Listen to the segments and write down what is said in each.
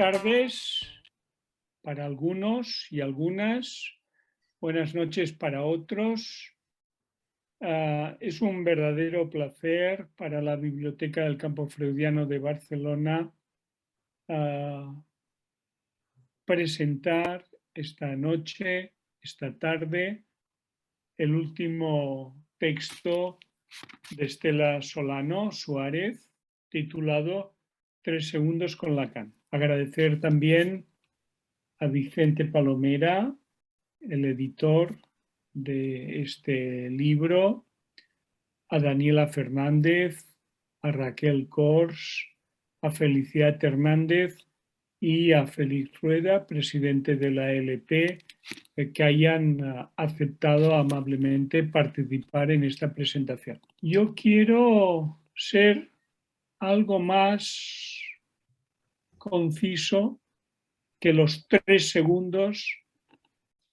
tardes para algunos y algunas, buenas noches para otros. Es un verdadero placer para la Biblioteca del Campo Freudiano de Barcelona presentar esta noche, esta tarde, el último texto de Estela Solano Suárez, titulado 3 segundos con Lacan. Agradecer también a Vicente Palomera, el editor de este libro, a Daniela Fernández, a Raquel Cors, a Felicidad Hernández y a Félix Rueda, presidente de la LP, que hayan aceptado amablemente participar en esta presentación. Yo quiero ser algo más conciso que los 3 segundos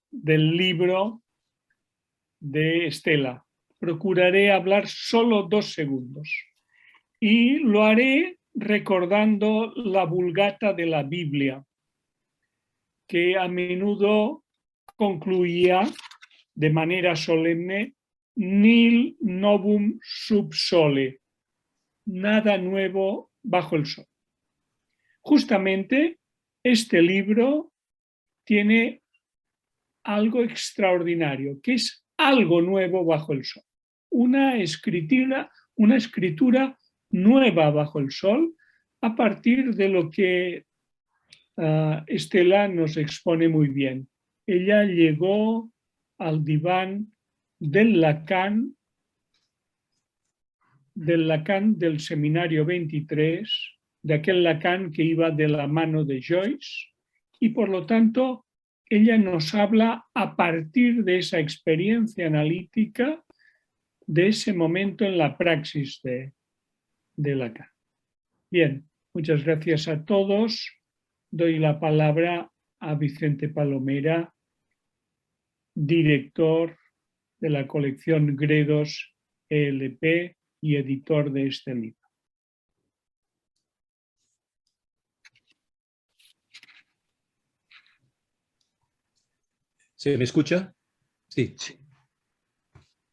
del libro de Estela. Procuraré hablar solo 2 segundos y lo haré recordando la Vulgata de la Biblia, que a menudo concluía de manera solemne: nil novum sub sole, nada nuevo bajo el sol. Justamente este libro tiene algo extraordinario, que es algo nuevo bajo el sol. Una escritura nueva bajo el sol, a partir de lo que Estela nos expone muy bien. Ella llegó al diván del Lacan del Seminario 23, de aquel Lacan que iba de la mano de Joyce, y por lo tanto ella nos habla a partir de esa experiencia analítica, de ese momento en la praxis de Lacan. Bien, muchas gracias a todos. Doy la palabra a Vicente Palomera, director de la colección Gredos ELP y editor de este libro. ¿Se me escucha? Sí.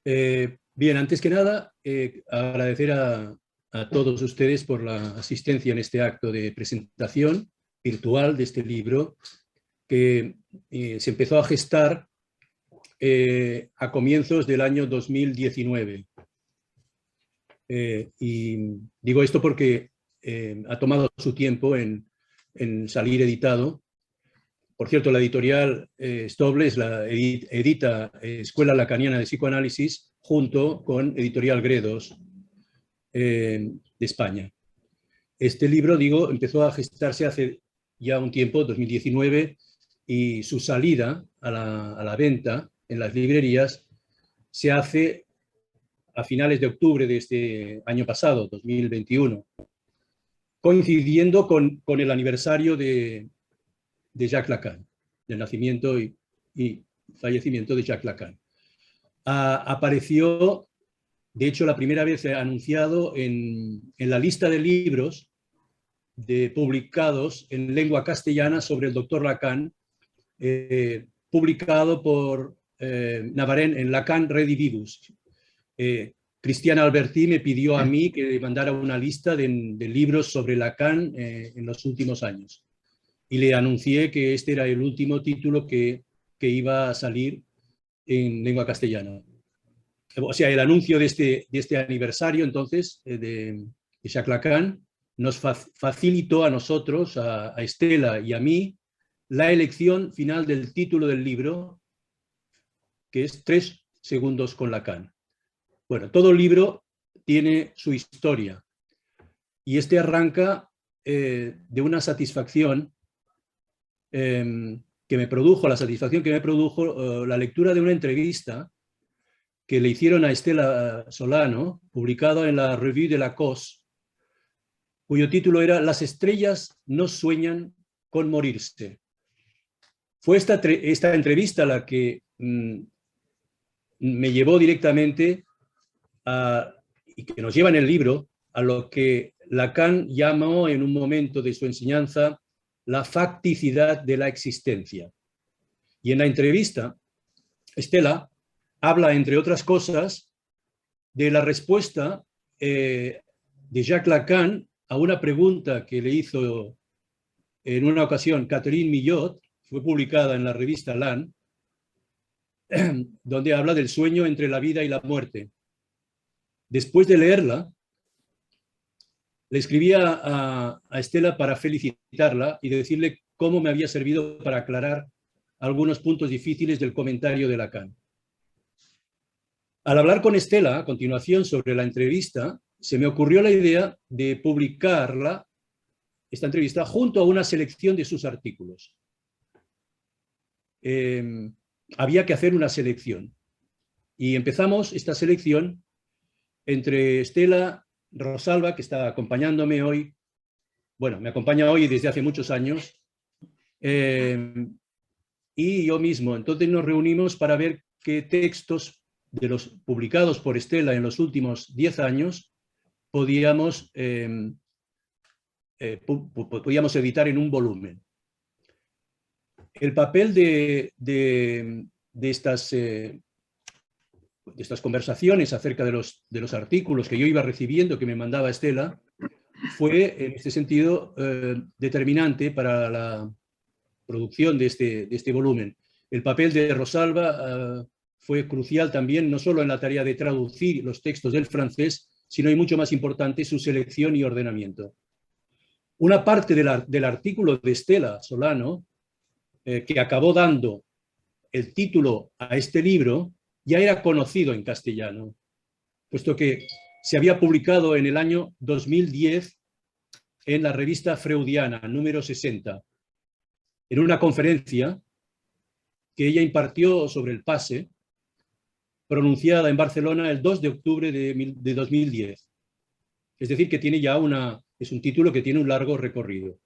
Bien, antes que nada, agradecer a todos ustedes por la asistencia en este acto de presentación virtual de este libro, que se empezó a gestar a comienzos del año 2019. Y digo esto porque ha tomado su tiempo en salir editado. Por cierto, la editorial Stobles edita Escuela Lacaniana de Psicoanálisis junto con Editorial Gredos de España. Este libro, digo, empezó a gestarse hace ya un tiempo, 2019, y su salida a la venta en las librerías se hace a finales de octubre de este año pasado, 2021, coincidiendo con el aniversario de Jacques Lacan, del nacimiento y fallecimiento de Jacques Lacan. Apareció, de hecho, la primera vez anunciado en la lista de libros publicados en lengua castellana sobre el doctor Lacan, publicado por Navarrete en Lacan Redivivus. Cristian Albertí me pidió a mí que mandara una lista de libros sobre Lacan en los últimos años. Y le anuncié que este era el último título que iba a salir en lengua castellana. O sea, el anuncio de este aniversario, entonces, de Jacques Lacan, nos facilitó a nosotros, a Estela y a mí, la elección final del título del libro, que es 3 segundos con Lacan. Bueno, todo libro tiene su historia, y este arranca de una satisfacción que me produjo la lectura de una entrevista que le hicieron a Estela Solano, publicada en la Revue de la Cause, cuyo título era «Las estrellas no sueñan con morirse». Fue esta entrevista la que me llevó directamente y que nos lleva en el libro a lo que Lacan llamó en un momento de su enseñanza la facticidad de la existencia. Y en la entrevista, Stella habla, entre otras cosas, de la respuesta de Jacques Lacan a una pregunta que le hizo en una ocasión Catherine Millot, fue publicada en la revista Lan, donde habla del sueño entre la vida y la muerte. Después de leerla, le escribía a Stella para felicitarla y decirle cómo me había servido para aclarar algunos puntos difíciles del comentario de Lacan. Al hablar con Stella, a continuación, sobre la entrevista, se me ocurrió la idea de publicarla, esta entrevista, junto a una selección de sus artículos. Había que hacer una selección. Y empezamos esta selección entre Stella, Rosalba, que está acompañándome hoy, bueno, me acompaña hoy desde hace muchos años, y yo mismo. Entonces nos reunimos para ver qué textos de los publicados por Stella en los últimos 10 años podíamos editar en un volumen. El papel de estas conversaciones acerca de los artículos que yo iba recibiendo, que me mandaba Stella, fue en este sentido determinante para la producción de este volumen. El papel de Rosalba fue crucial también, no solo en la tarea de traducir los textos del francés, sino y mucho más importante, su selección y ordenamiento. Una parte del artículo de Stella Solano, que acabó dando el título a este libro, ya era conocido en castellano, puesto que se había publicado en el año 2010 en la revista Freudiana, número 60, en una conferencia que ella impartió sobre el pase, pronunciada en Barcelona el 2 de octubre de 2010. Es decir, que tiene ya es un título que tiene un largo recorrido.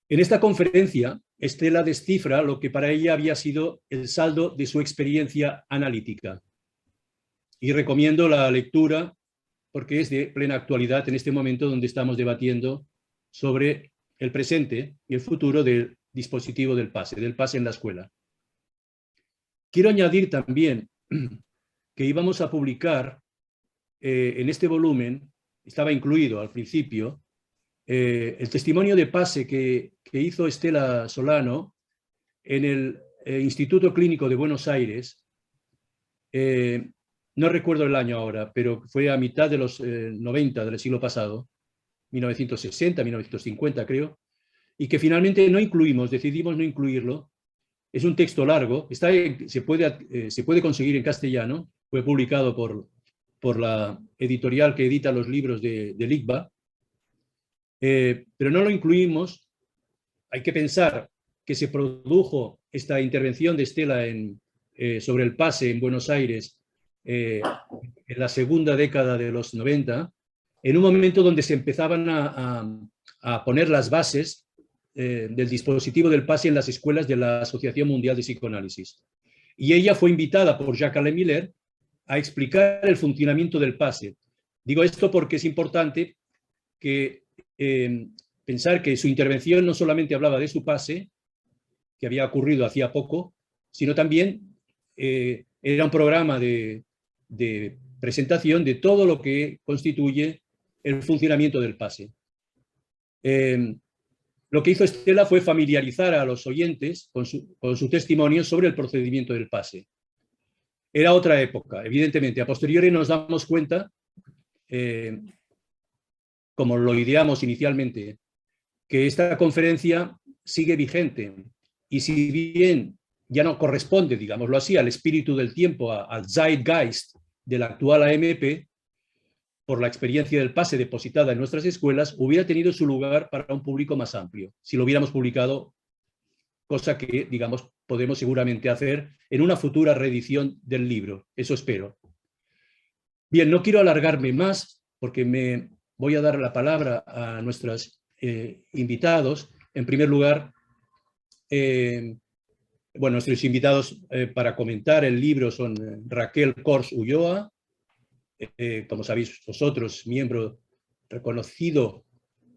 En esta conferencia, Stella descifra lo que para ella había sido el saldo de su experiencia analítica. Y recomiendo la lectura porque es de plena actualidad en este momento donde estamos debatiendo sobre el presente y el futuro del dispositivo del pase en la escuela. Quiero añadir también que íbamos a publicar en este volumen, estaba incluido al principio, el testimonio de pase que hizo Stella Solano en el Instituto Clínico de Buenos Aires. No recuerdo el año ahora, pero fue a mitad de los 90 del siglo pasado, 1960, 1950 creo, y que finalmente no incluimos, decidimos no incluirlo. Es un texto largo, se puede conseguir en castellano, fue publicado por la editorial que edita los libros del ICBA, pero no lo incluimos. Hay que pensar que se produjo esta intervención de Stella sobre el pase en Buenos Aires en la segunda década de los 90, en un momento donde se empezaban a poner las bases del dispositivo del pase en las escuelas de la Asociación Mundial de Psicoanálisis. Y ella fue invitada por Jacques-Alain Miller a explicar el funcionamiento del pase. Digo esto porque es importante pensar que su intervención no solamente hablaba de su pase, que había ocurrido hacía poco, sino también era un programa de presentación de todo lo que constituye el funcionamiento del pase. Lo que hizo Stella fue familiarizar a los oyentes con su testimonio sobre el procedimiento del pase. Era otra época, evidentemente. A posteriori nos damos cuenta, como lo ideamos inicialmente, que esta conferencia sigue vigente. Y si bien ya no corresponde, digámoslo así, al espíritu del tiempo, al zeitgeist de la actual AMP, por la experiencia del pase depositada en nuestras escuelas, hubiera tenido su lugar para un público más amplio, si lo hubiéramos publicado, cosa que, digamos, podemos seguramente hacer en una futura reedición del libro. Eso espero. Bien, no quiero alargarme más, porque me voy a dar la palabra a nuestros invitados. En primer lugar, nuestros invitados para comentar el libro son Raquel Cors Ulloa, como sabéis vosotros, miembro reconocido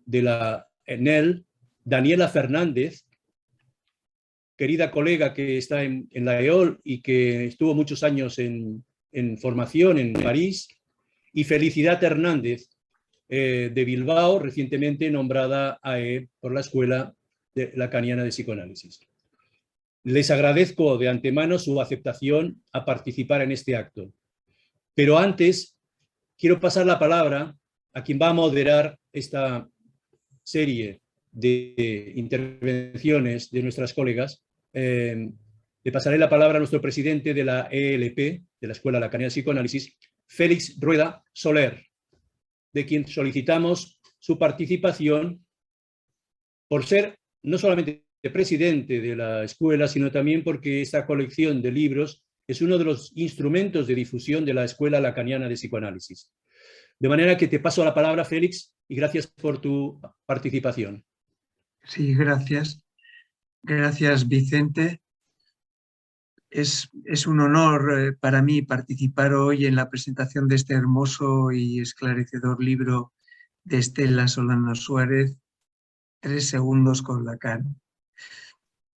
de la ENEL, Daniela Fernández, querida colega que está en la EOL y que estuvo muchos años en formación en París, y Felicidad Hernández, de Bilbao, recientemente nombrada AE por la Escuela Lacaniana de Psicoanálisis. Les agradezco de antemano su aceptación a participar en este acto. Pero antes, quiero pasar la palabra a quien va a moderar esta serie de intervenciones de nuestras colegas. Le pasaré la palabra a nuestro presidente de la ELP, de la Escuela Lacaniana de Psicoanálisis, Félix Rueda Soler, de quien solicitamos su participación por ser no solamente presidente de la escuela, sino también porque esta colección de libros es uno de los instrumentos de difusión de la Escuela Lacaniana de Psicoanálisis. De manera que te paso la palabra, Félix, y gracias por tu participación. Sí, gracias. Gracias, Vicente. Es un honor para mí participar hoy en la presentación de este hermoso y esclarecedor libro de Estela Solano Suárez, 3 segundos con Lacan.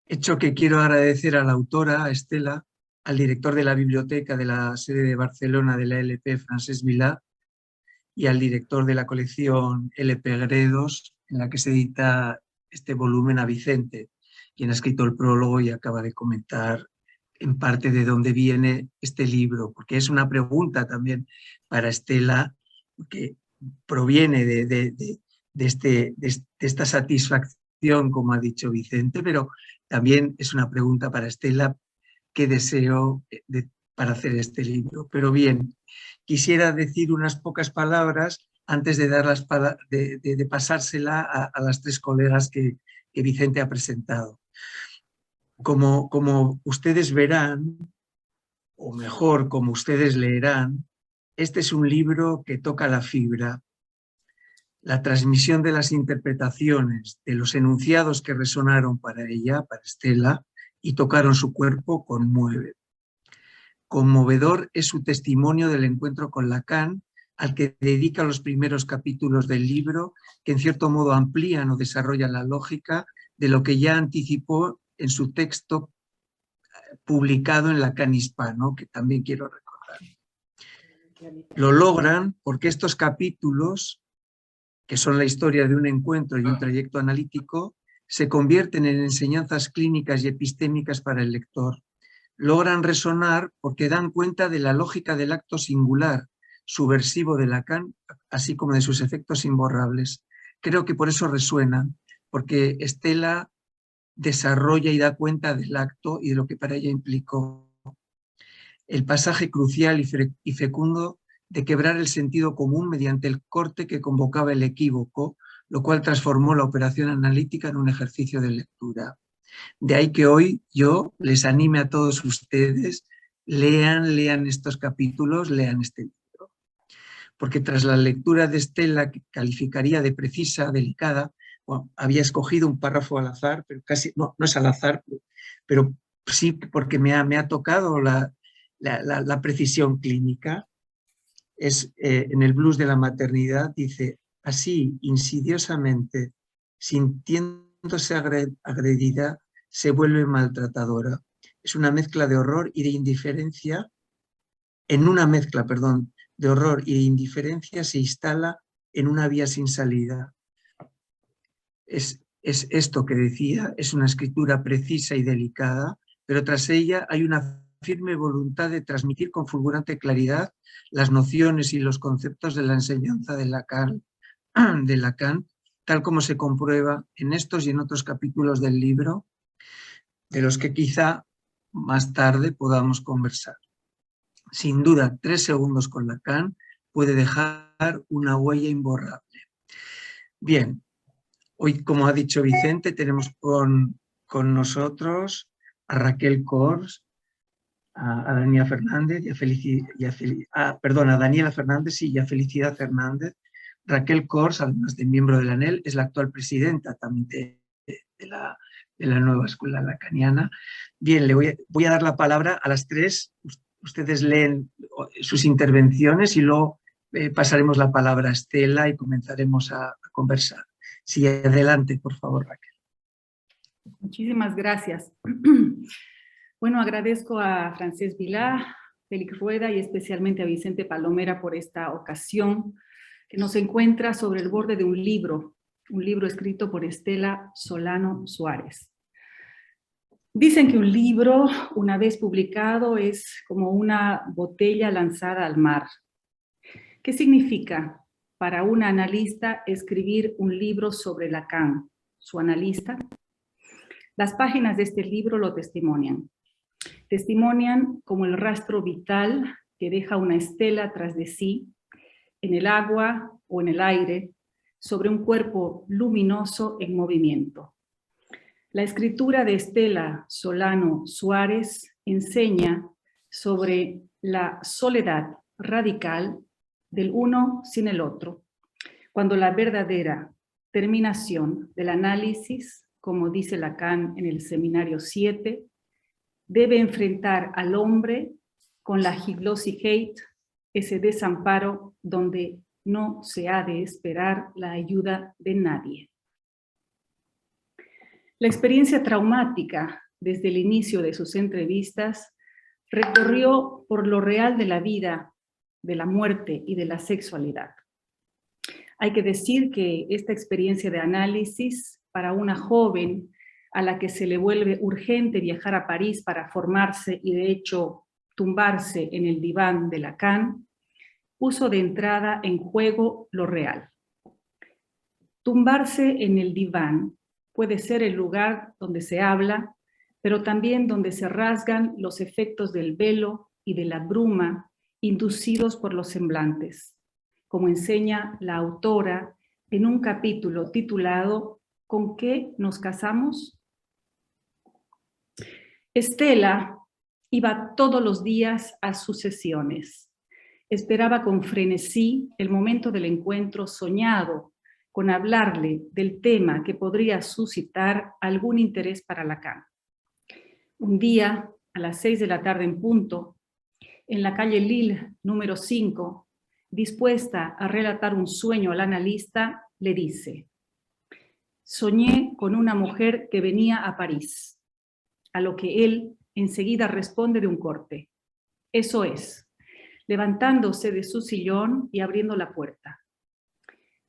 Hecho que quiero agradecer a la autora, a Estela, al director de la biblioteca de la sede de Barcelona de la LP, Francesc Vilà, y al director de la colección LP Gredos, en la que se edita este volumen, a Vicente, quien ha escrito el prólogo y acaba de comentar en parte de dónde viene este libro, porque es una pregunta también para Estela, que proviene de esta satisfacción, como ha dicho Vicente, pero también es una pregunta para Estela, qué deseo para hacer este libro. Pero bien, quisiera decir unas pocas palabras antes de, de pasársela a las 3 colegas que Vicente ha presentado. Como ustedes verán, o mejor, como ustedes leerán, este es un libro que toca la fibra. La transmisión de las interpretaciones, de los enunciados que resonaron para ella, para Estela, y tocaron su cuerpo, conmueve. Conmovedor es su testimonio del encuentro con Lacan, al que dedica los primeros capítulos del libro, que en cierto modo amplían o desarrollan la lógica de lo que ya anticipó en su texto publicado en Lacan Hispano, que también quiero recordar. Lo logran porque estos capítulos, que son la historia de un encuentro y un trayecto analítico, se convierten en enseñanzas clínicas y epistémicas para el lector. Logran resonar porque dan cuenta de la lógica del acto singular, subversivo de Lacan, así como de sus efectos imborrables. Creo que por eso resuenan, porque Estela desarrolla y da cuenta del acto y de lo que para ella implicó. El pasaje crucial y fecundo de quebrar el sentido común mediante el corte que convocaba el equívoco, lo cual transformó la operación analítica en un ejercicio de lectura. De ahí que hoy yo les anime a todos ustedes, lean estos capítulos, lean este libro. Porque tras la lectura de Estela, que calificaría de precisa, delicada, bueno, había escogido un párrafo al azar, pero casi, no es al azar, pero sí porque me ha tocado la precisión clínica. Es en el blues de la maternidad, dice, así, insidiosamente, sintiéndose agredida, se vuelve maltratadora. Es una mezcla de horror y de indiferencia. En una mezcla, perdón, de horror y de indiferencia se instala en una vía sin salida. Es esto que decía, es una escritura precisa y delicada, pero tras ella hay una firme voluntad de transmitir con fulgurante claridad las nociones y los conceptos de la enseñanza de Lacan, tal como se comprueba en estos y en otros capítulos del libro, de los que quizá más tarde podamos conversar. Sin duda, 3 segundos con Lacan puede dejar una huella imborrable. Bien, hoy, como ha dicho Vicente, tenemos con nosotros a Raquel Cors, a Daniela Fernández a Daniela Fernández y a Felicidad Fernández. Raquel Cors, además de miembro de la ANEL, es la actual presidenta también de la nueva escuela lacaniana. Bien, voy a dar la palabra a las 3. Ustedes leen sus intervenciones y luego pasaremos la palabra a Estela y comenzaremos a conversar. Sí, adelante, por favor, Raquel. Muchísimas gracias. Bueno, agradezco a Francesc Vilá, Félix Rueda y especialmente a Vicente Palomera por esta ocasión que nos encuentra sobre el borde de un libro escrito por Estela Solano Suárez. Dicen que un libro, una vez publicado, es como una botella lanzada al mar. ¿Qué significa para un analista escribir un libro sobre Lacan, su analista? Las páginas de este libro lo testimonian. Testimonian como el rastro vital que deja una estela tras de sí, en el agua o en el aire, sobre un cuerpo luminoso en movimiento. La escritura de Estela Solano Suárez enseña sobre la soledad radical del uno sin el otro, cuando la verdadera terminación del análisis, como dice Lacan en el Seminario 7, debe enfrentar al hombre con la Higlosigkeit, ese desamparo donde no se ha de esperar la ayuda de nadie. La experiencia traumática desde el inicio de sus entrevistas recorrió por lo real de la vida, de la muerte y de la sexualidad. Hay que decir que esta experiencia de análisis para una joven a la que se le vuelve urgente viajar a París para formarse y de hecho tumbarse en el diván de Lacan, puso de entrada en juego lo real. Tumbarse en el diván puede ser el lugar donde se habla, pero también donde se rasgan los efectos del velo y de la bruma inducidos por los semblantes, como enseña la autora en un capítulo titulado ¿Con qué nos casamos? Estela iba todos los días a sus sesiones. Esperaba con frenesí el momento del encuentro soñado, con hablarle del tema que podría suscitar algún interés para Lacan. Un día, a las 6 de la tarde en punto, en la calle Lille, número 5, dispuesta a relatar un sueño al analista, le dice: soñé con una mujer que venía a París, a lo que él enseguida responde de un corte: eso es, levantándose de su sillón y abriendo la puerta.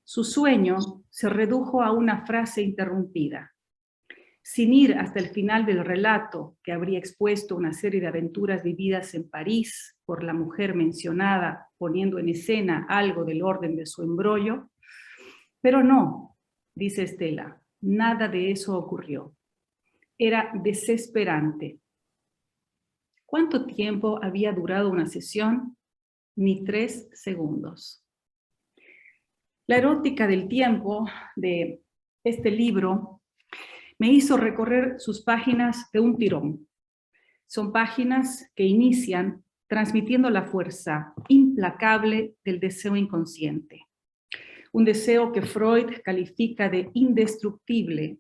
Su sueño se redujo a una frase interrumpida. Sin ir hasta el final del relato, que habría expuesto una serie de aventuras vividas en París por la mujer mencionada, poniendo en escena algo del orden de su embrollo, pero no, dice Estela, nada de eso ocurrió. Era desesperante. ¿Cuánto tiempo había durado una sesión? Ni 3 segundos. La erótica del tiempo de este libro me hizo recorrer sus páginas de un tirón. Son páginas que inician transmitiendo la fuerza implacable del deseo inconsciente. Un deseo que Freud califica de indestructible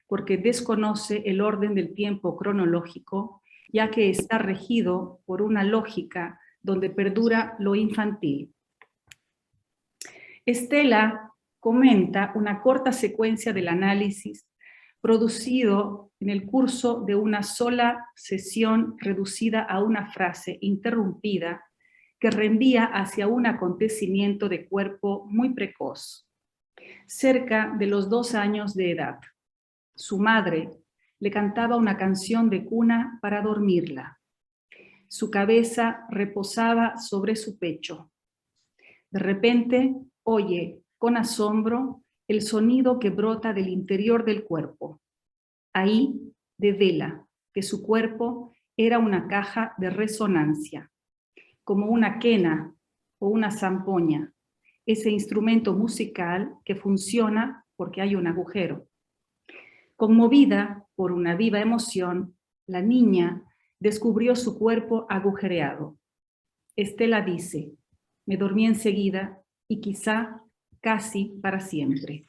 porque desconoce el orden del tiempo cronológico, ya que está regido por una lógica donde perdura lo infantil. Estela comenta una corta secuencia del análisis producido en el curso de una sola sesión reducida a una frase interrumpida que reenvía hacia un acontecimiento de cuerpo muy precoz, cerca de los 2 años de edad. Su madre le cantaba una canción de cuna para dormirla. Su cabeza reposaba sobre su pecho. De repente oye con asombro el sonido que brota del interior del cuerpo. Ahí devela que su cuerpo era una caja de resonancia, como una quena o una zampoña, ese instrumento musical que funciona porque hay un agujero. Conmovida por una viva emoción, la niña descubrió su cuerpo agujereado. Estela dice: me dormí enseguida y quizá casi para siempre.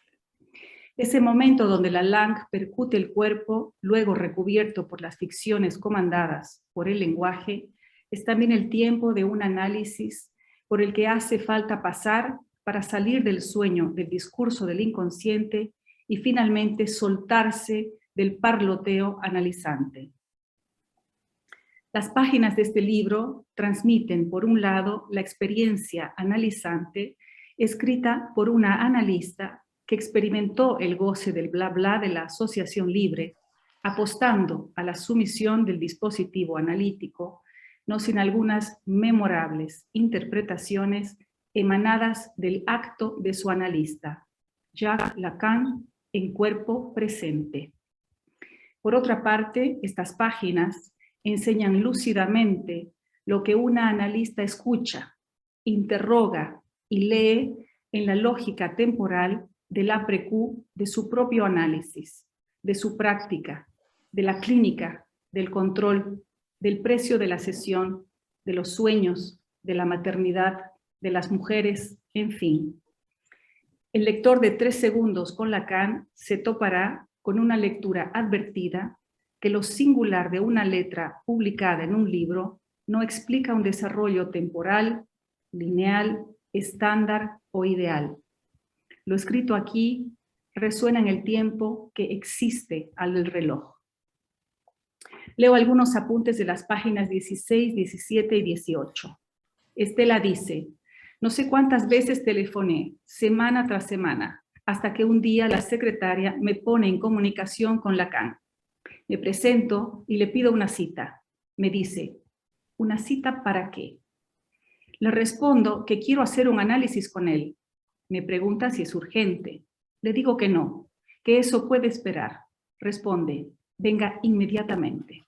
Ese momento donde la langue percute el cuerpo, luego recubierto por las ficciones comandadas por el lenguaje, es también el tiempo de un análisis por el que hace falta pasar para salir del sueño del discurso del inconsciente y finalmente soltarse del parloteo analizante. Las páginas de este libro transmiten, por un lado, la experiencia analizante escrita por una analista que experimentó el goce del bla bla de la asociación libre, apostando a la sumisión del dispositivo analítico, no sin algunas memorables interpretaciones emanadas del acto de su analista, Jacques Lacan, en cuerpo presente. Por otra parte, estas páginas enseñan lúcidamente lo que una analista escucha, interroga y lee en la lógica temporal del après-coup de su propio análisis, de su práctica, de la clínica, del control, del precio de la sesión, de los sueños, de la maternidad, de las mujeres, en fin. El lector de 3 segundos con Lacan se topará con una lectura advertida que lo singular de una letra publicada en un libro no explica un desarrollo temporal, lineal, estándar o ideal. Lo escrito aquí resuena en el tiempo que existe al del reloj. Leo algunos apuntes de las páginas 16, 17 y 18. Estela dice: no sé cuántas veces telefoné, semana tras semana, hasta que un día la secretaria me pone en comunicación con Lacan. Me presento y le pido una cita. Me dice: ¿una cita para qué? Le respondo que quiero hacer un análisis con él. Me pregunta si es urgente. Le digo que no, que eso puede esperar. Responde: venga inmediatamente.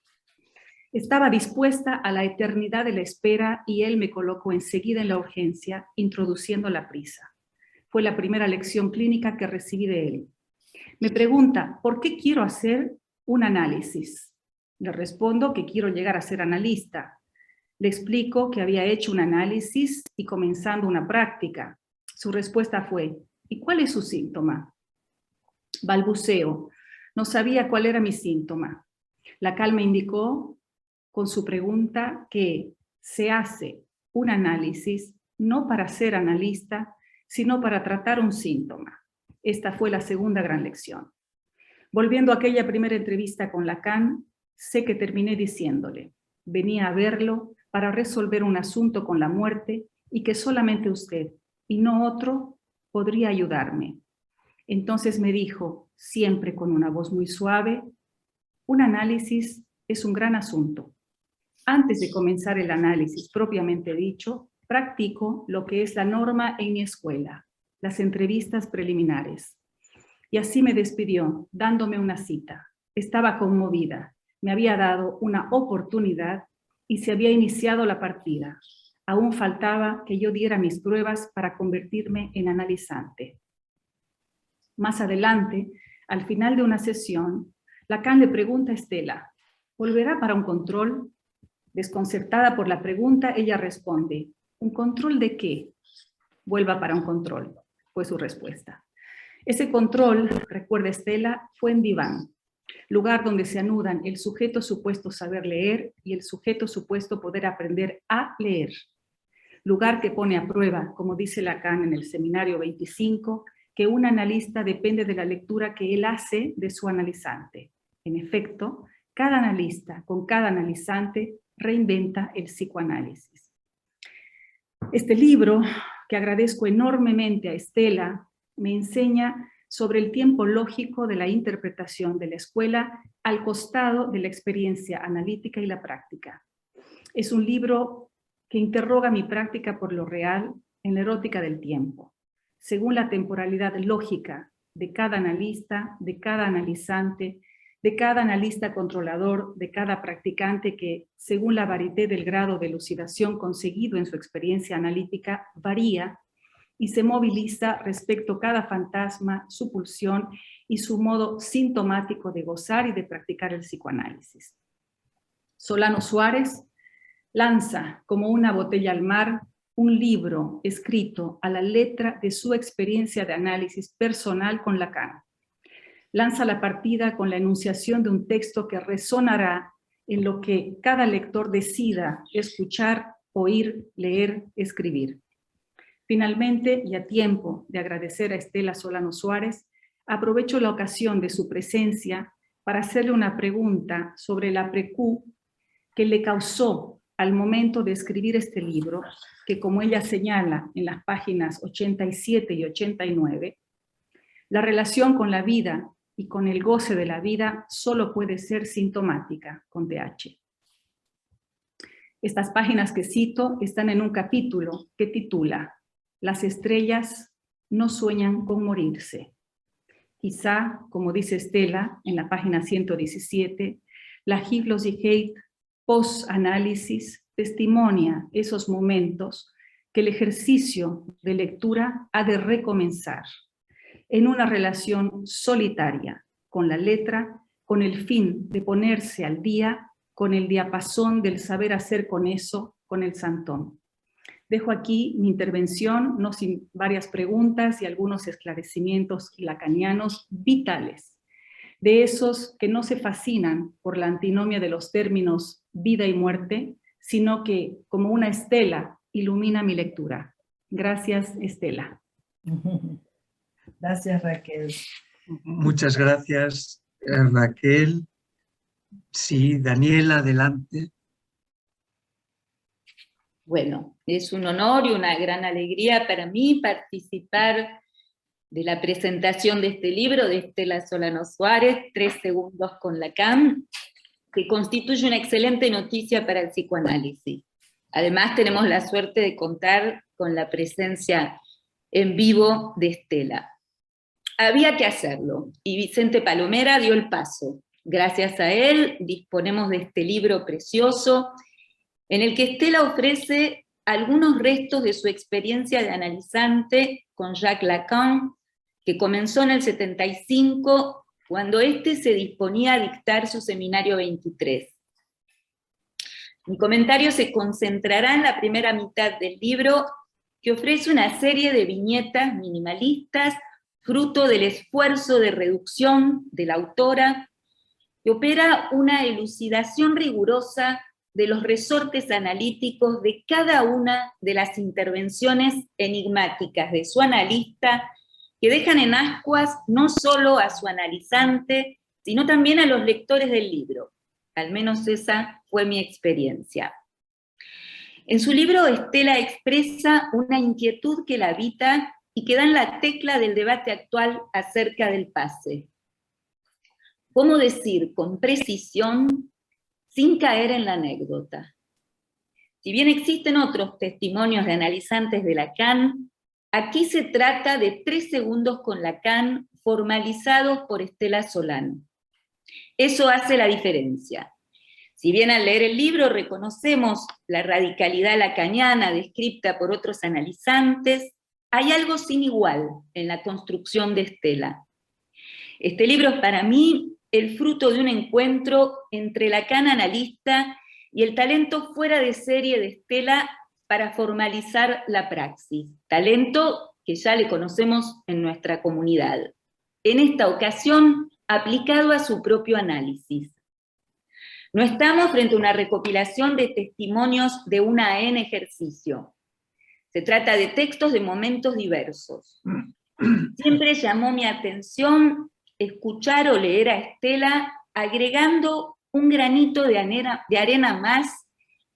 Estaba dispuesta a la eternidad de la espera y él me colocó enseguida en la urgencia, introduciendo la prisa. Fue la primera lección clínica que recibí de él. Me pregunta: ¿por qué quiero hacer un análisis? Le respondo que quiero llegar a ser analista. Le explico que había hecho un análisis y comenzando una práctica. Su respuesta fue: ¿y cuál es su síntoma? Balbuceo. No sabía cuál era mi síntoma. Lacan me indicó con su pregunta que se hace un análisis no para ser analista, sino para tratar un síntoma. Esta fue la segunda gran lección. Volviendo a aquella primera entrevista con Lacan, sé que terminé diciéndole: venía a verlo para resolver un asunto con la muerte y que solamente usted, y no otro, podría ayudarme. Entonces me dijo, siempre con una voz muy suave: un análisis es un gran asunto. Antes de comenzar el análisis propiamente dicho, practico lo que es la norma en mi escuela, las entrevistas preliminares. Y así me despidió, dándome una cita. Estaba conmovida, me había dado una oportunidad y se había iniciado la partida. Aún faltaba que yo diera mis pruebas para convertirme en analizante. Más adelante, al final de una sesión, Lacan le pregunta a Estela: ¿volverá para un control? Desconcertada por la pregunta, ella responde: ¿un control de qué? Vuelva para un control, fue su respuesta. Ese control, recuerda Estela, fue en diván, lugar donde se anudan el sujeto supuesto saber leer y el sujeto supuesto poder aprender a leer. Lugar que pone a prueba, como dice Lacan en el seminario 25, que un analista depende de la lectura que él hace de su analizante. En efecto, cada analista con cada analizante reinventa el psicoanálisis. Este libro, que agradezco enormemente a Estela, me enseña sobre el tiempo lógico de la interpretación de la escuela al costado de la experiencia analítica y la práctica. Es un libro que interroga mi práctica por lo real en la erótica del tiempo, según la temporalidad lógica de cada analista, de cada analizante, de cada analista controlador, de cada practicante que, según la variedad del grado de elucidación conseguido en su experiencia analítica, varía y se moviliza respecto a cada fantasma, su pulsión y su modo sintomático de gozar y de practicar el psicoanálisis. Solano Suárez lanza como una botella al mar un libro escrito a la letra de su experiencia de análisis personal con Lacan. Lanza la partida con la enunciación de un texto que resonará en lo que cada lector decida escuchar, oír, leer, escribir. Finalmente, y a tiempo de agradecer a Estela Solano Suárez, aprovecho la ocasión de su presencia para hacerle una pregunta sobre la precu que le causó al momento de escribir este libro, que como ella señala en las páginas 87 y 89, la relación con la vida y con el goce de la vida solo puede ser sintomática con TH. Estas páginas que cito están en un capítulo que titula Las estrellas no sueñan con morirse. Quizá, como dice Estela en la página 117, la Hypnosigkeit post-análisis testimonia esos momentos que el ejercicio de lectura ha de recomenzar en una relación solitaria con la letra, con el fin de ponerse al día con el diapasón del saber hacer con eso, con el santón. Dejo aquí mi intervención, no sin varias preguntas y algunos esclarecimientos lacanianos vitales, de esos que no se fascinan por la antinomia de los términos vida y muerte, sino que, como una estela, ilumina mi lectura. Gracias, Estela. Gracias, Raquel. Muchas gracias, Raquel. Sí, Daniela, adelante. Bueno, es un honor y una gran alegría para mí participar de la presentación de este libro de Estela Solano Suárez, 3 segundos con Lacan, que constituye una excelente noticia para el psicoanálisis. Además, tenemos la suerte de contar con la presencia en vivo de Estela. Había que hacerlo, y Vicente Palomera dio el paso. Gracias a él disponemos de este libro precioso, en el que Estela ofrece algunos restos de su experiencia de analizante con Jacques Lacan, que comenzó en el 75, cuando éste se disponía a dictar su seminario 23. Mi comentario se concentrará en la primera mitad del libro, que ofrece una serie de viñetas minimalistas, fruto del esfuerzo de reducción de la autora, que opera una elucidación rigurosa de los resortes analíticos de cada una de las intervenciones enigmáticas de su analista, que dejan en ascuas no solo a su analizante, sino también a los lectores del libro. Al menos esa fue mi experiencia. En su libro, Estela expresa una inquietud que la habita y que da en la tecla del debate actual acerca del pase. ¿Cómo decir con precisión sin caer en la anécdota? Si bien existen otros testimonios de analizantes de Lacan, aquí se trata de 3 segundos con Lacan formalizados por Estela Solano. Eso hace la diferencia. Si bien al leer el libro reconocemos la radicalidad lacaniana descrita por otros analizantes, hay algo sin igual en la construcción de Estela. Este libro es para mí el fruto de un encuentro entre Lacan analista y el talento fuera de serie de Estela para formalizar la praxis, talento que ya le conocemos en nuestra comunidad. En esta ocasión, aplicado a su propio análisis. No estamos frente a una recopilación de testimonios de una en ejercicio. Se trata de textos de momentos diversos. Siempre llamó mi atención escuchar o leer a Estela agregando un granito de arena más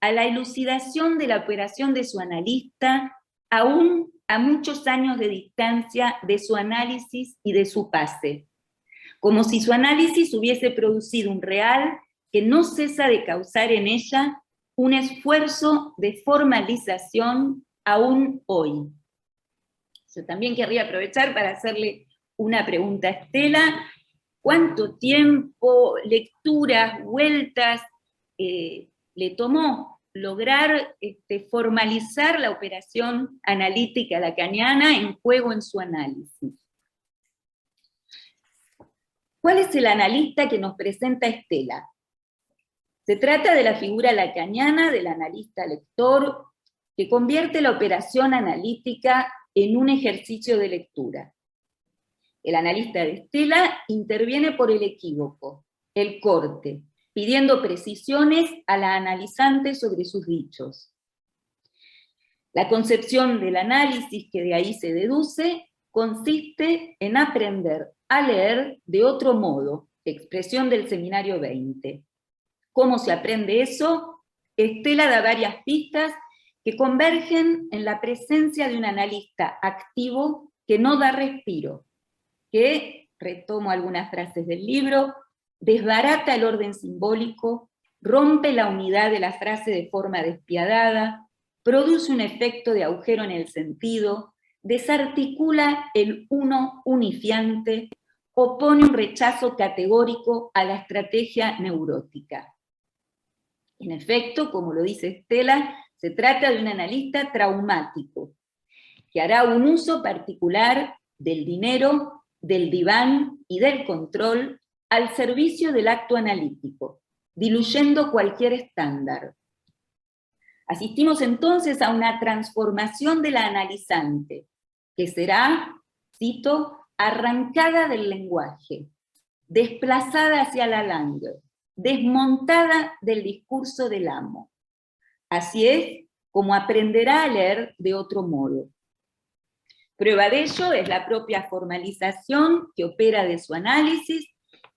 a la elucidación de la operación de su analista, aún a muchos años de distancia de su análisis y de su pase, como si su análisis hubiese producido un real que no cesa de causar en ella un esfuerzo de formalización aún hoy. Yo también querría aprovechar para hacerle una pregunta a Estela. ¿Cuánto tiempo, lecturas, vueltas le tomó lograr formalizar la operación analítica lacaniana en juego en su análisis? ¿Cuál es el analista que nos presenta Estela? Se trata de la figura lacaniana del analista lector que convierte la operación analítica en un ejercicio de lectura. El analista de Estela interviene por el equívoco, el corte, pidiendo precisiones a la analizante sobre sus dichos. La concepción del análisis que de ahí se deduce consiste en aprender a leer de otro modo, expresión del Seminario 20. ¿Cómo se aprende eso? Estela da varias pistas que convergen en la presencia de un analista activo que no da respiro, que, retomo algunas frases del libro, desbarata el orden simbólico, rompe la unidad de la frase de forma despiadada, produce un efecto de agujero en el sentido, desarticula el uno unifiante, opone un rechazo categórico a la estrategia neurótica. En efecto, como lo dice Estela, se trata de un analista traumático, que hará un uso particular del dinero, del diván y del control al servicio del acto analítico, diluyendo cualquier estándar. Asistimos entonces a una transformación de la analizante, que será, cito, arrancada del lenguaje, desplazada hacia la langue, desmontada del discurso del amo. Así es como aprenderá a leer de otro modo. Prueba de ello es la propia formalización que opera de su análisis,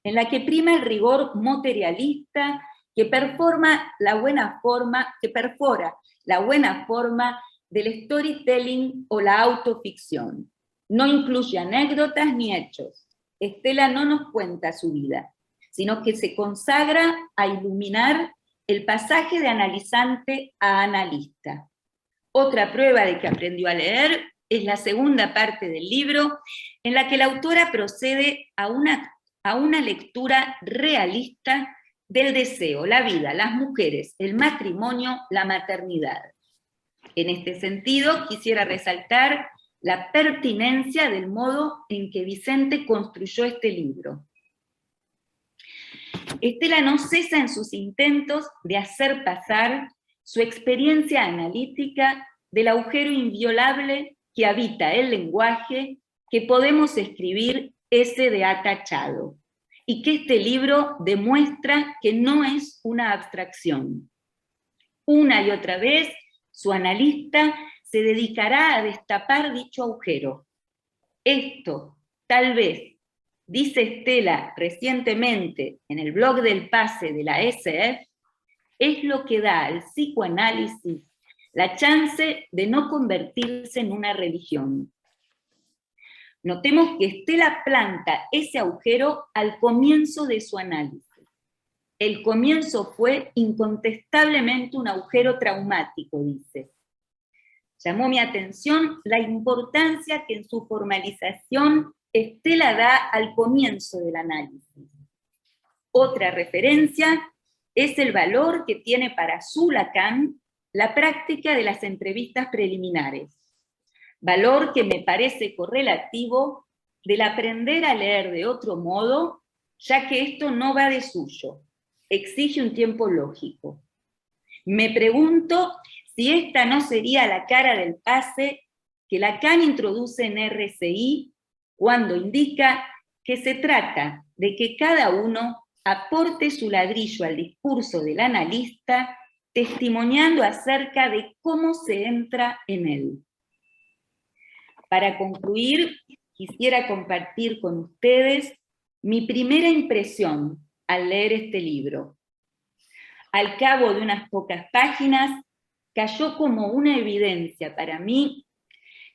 en la que prima el rigor materialista que perfora la buena forma del storytelling o la autoficción. No incluye anécdotas ni hechos. Estela no nos cuenta su vida, sino que se consagra a iluminar el pasaje de analizante a analista. Otra prueba de que aprendió a leer es la segunda parte del libro, en la que la autora procede a una lectura realista del deseo, la vida, las mujeres, el matrimonio, la maternidad. En este sentido, quisiera resaltar la pertinencia del modo en que Vicente construyó este libro. Estela no cesa en sus intentos de hacer pasar su experiencia analítica del agujero inviolable que habita el lenguaje, que podemos escribir ese de atachado, y que este libro demuestra que no es una abstracción. Una y otra vez, su analista se dedicará a destapar dicho agujero. Esto, tal vez, dice Estela recientemente en el blog del pase de la SF, es lo que da al psicoanálisis la chance de no convertirse en una religión. Notemos que Estela planta ese agujero al comienzo de su análisis. El comienzo fue incontestablemente un agujero traumático, dice. Llamó mi atención la importancia que en su formalización Estela da al comienzo del análisis. Otra referencia es el valor que tiene para su Lacan la práctica de las entrevistas preliminares. Valor que me parece correlativo del aprender a leer de otro modo, ya que esto no va de suyo, exige un tiempo lógico. Me pregunto si esta no sería la cara del pase que Lacan introduce en RCI cuando indica que se trata de que cada uno aporte su ladrillo al discurso del analista, testimoniando acerca de cómo se entra en él. Para concluir, quisiera compartir con ustedes mi primera impresión al leer este libro. Al cabo de unas pocas páginas, cayó como una evidencia para mí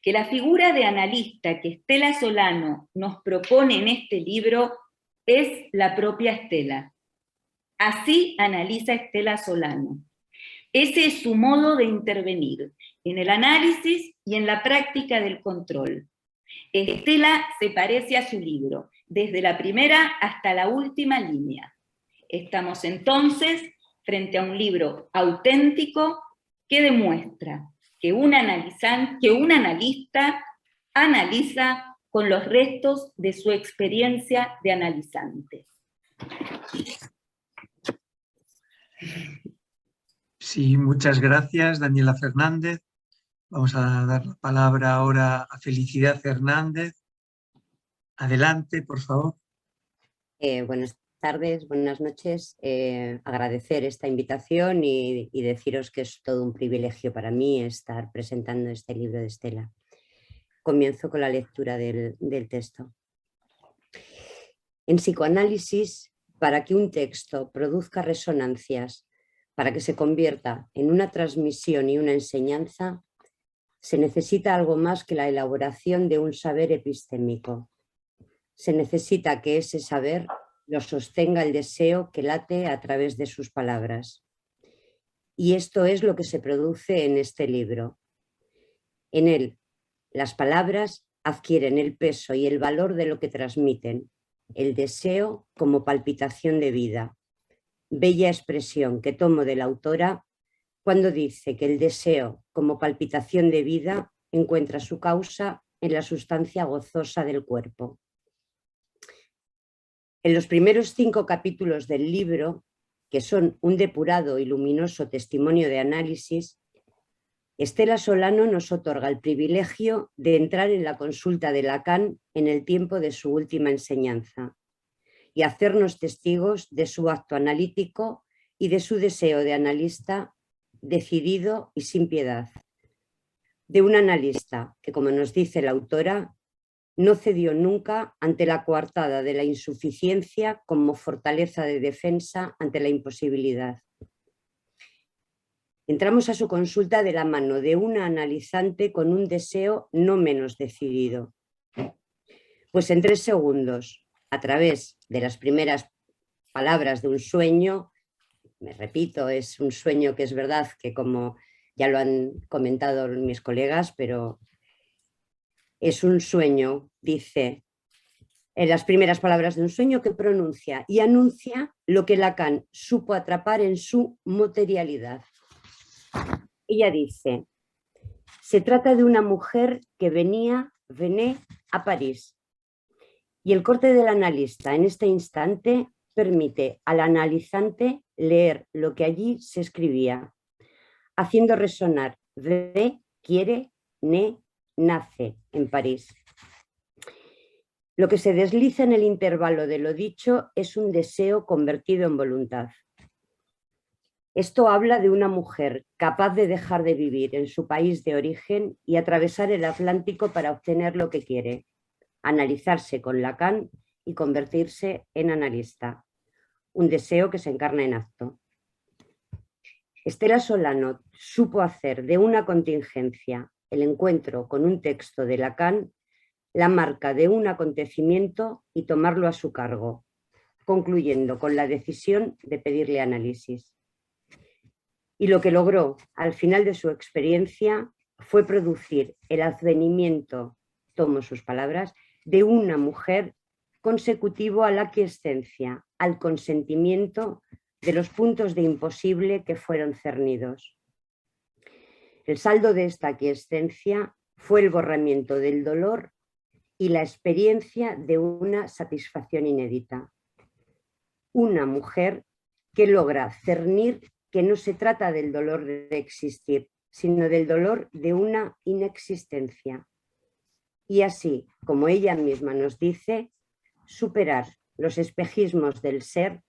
que la figura de analista que Estela Solano nos propone en este libro es la propia Estela. Así analiza Estela Solano. Ese es su modo de intervenir en el análisis y en la práctica del control. Estela se parece a su libro, desde la primera hasta la última línea. Estamos entonces frente a un libro auténtico que demuestra que un analista analiza con los restos de su experiencia de analizante. Sí, muchas gracias, Daniela Fernández. Vamos a dar la palabra ahora a Felicidad Hernández. Adelante, por favor. Buenas tardes, buenas noches. Agradecer esta invitación y deciros que es todo un privilegio para mí estar presentando este libro de Estela. Comienzo con la lectura del texto. En psicoanálisis, para que un texto produzca resonancias, para que se convierta en una transmisión y una enseñanza, se necesita algo más que la elaboración de un saber epistémico. Se necesita que ese saber lo sostenga el deseo que late a través de sus palabras. Y esto es lo que se produce en este libro. En él, las palabras adquieren el peso y el valor de lo que transmiten, el deseo como palpitación de vida. Bella expresión que tomo de la autora cuando dice que el deseo como palpitación de vida encuentra su causa en la sustancia gozosa del cuerpo. En los primeros 5 capítulos del libro, que son un depurado y luminoso testimonio de análisis, Estela Solano nos otorga el privilegio de entrar en la consulta de Lacan en el tiempo de su última enseñanza y hacernos testigos de su acto analítico y de su deseo de analista decidido y sin piedad. De un analista que, como nos dice la autora, no cedió nunca ante la coartada de la insuficiencia como fortaleza de defensa ante la imposibilidad. Entramos a su consulta de la mano de una analizante con un deseo no menos decidido. Pues en 3 segundos, a través de las primeras palabras de un sueño, me repito, es un sueño que es verdad que, como ya lo han comentado mis colegas, pero es un sueño, dice, en las primeras palabras de un sueño que pronuncia y anuncia lo que Lacan supo atrapar en su materialidad. Ella dice, se trata de una mujer que venía a París. Y el corte del analista en este instante permite al analizante leer lo que allí se escribía, haciendo resonar quiere, nace en París. Lo que se desliza en el intervalo de lo dicho es un deseo convertido en voluntad. Esto habla de una mujer capaz de dejar de vivir en su país de origen y atravesar el Atlántico para obtener lo que quiere, analizarse con Lacan y convertirse en analista. Un deseo que se encarna en acto. Estela Solano supo hacer de una contingencia el encuentro con un texto de Lacan la marca de un acontecimiento y tomarlo a su cargo, concluyendo con la decisión de pedirle análisis. Y lo que logró al final de su experiencia fue producir el advenimiento, tomo sus palabras, de una mujer consecutivo a la aquiescencia, al consentimiento de los puntos de imposible que fueron cernidos. El saldo de esta aquiescencia fue el borramiento del dolor y la experiencia de una satisfacción inédita. Una mujer que logra cernir que no se trata del dolor de existir, sino del dolor de una inexistencia. Y así, como ella misma nos dice, superar los espejismos del ser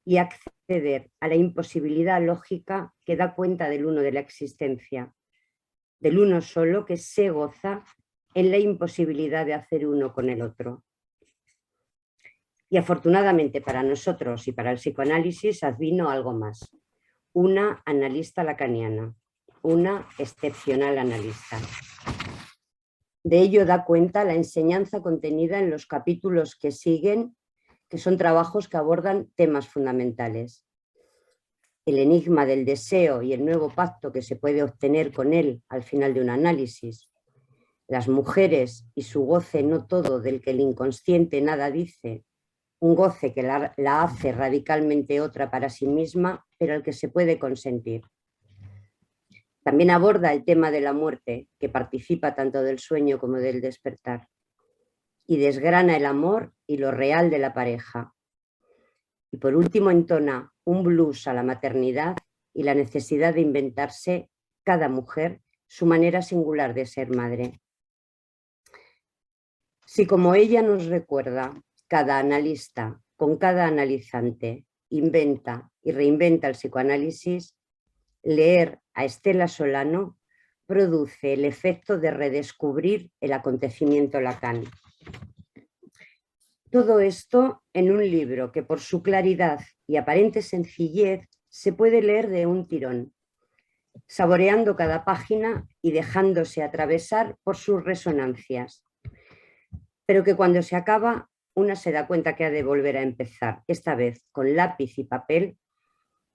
y acceder a la imposibilidad lógica que da cuenta del uno de la existencia, del uno solo que se goza en la imposibilidad de hacer uno con el otro. Y afortunadamente para nosotros y para el psicoanálisis advino algo más, una analista lacaniana, una excepcional analista. De ello da cuenta la enseñanza contenida en los capítulos que siguen, que son trabajos que abordan temas fundamentales. El enigma del deseo y el nuevo pacto que se puede obtener con él al final de un análisis. Las mujeres y su goce no todo del que el inconsciente nada dice, un goce que la hace radicalmente otra para sí misma, pero al que se puede consentir. También aborda el tema de la muerte, que participa tanto del sueño como del despertar, y desgrana el amor y lo real de la pareja. Y por último entona un blues a la maternidad y la necesidad de inventarse, cada mujer, su manera singular de ser madre. Si, como ella nos recuerda, cada analista, con cada analizante, inventa y reinventa el psicoanálisis, leer a Estela Solano produce el efecto de redescubrir el acontecimiento Lacan. Todo esto en un libro que por su claridad y aparente sencillez se puede leer de un tirón, saboreando cada página y dejándose atravesar por sus resonancias, pero que cuando se acaba una se da cuenta que ha de volver a empezar, esta vez con lápiz y papel,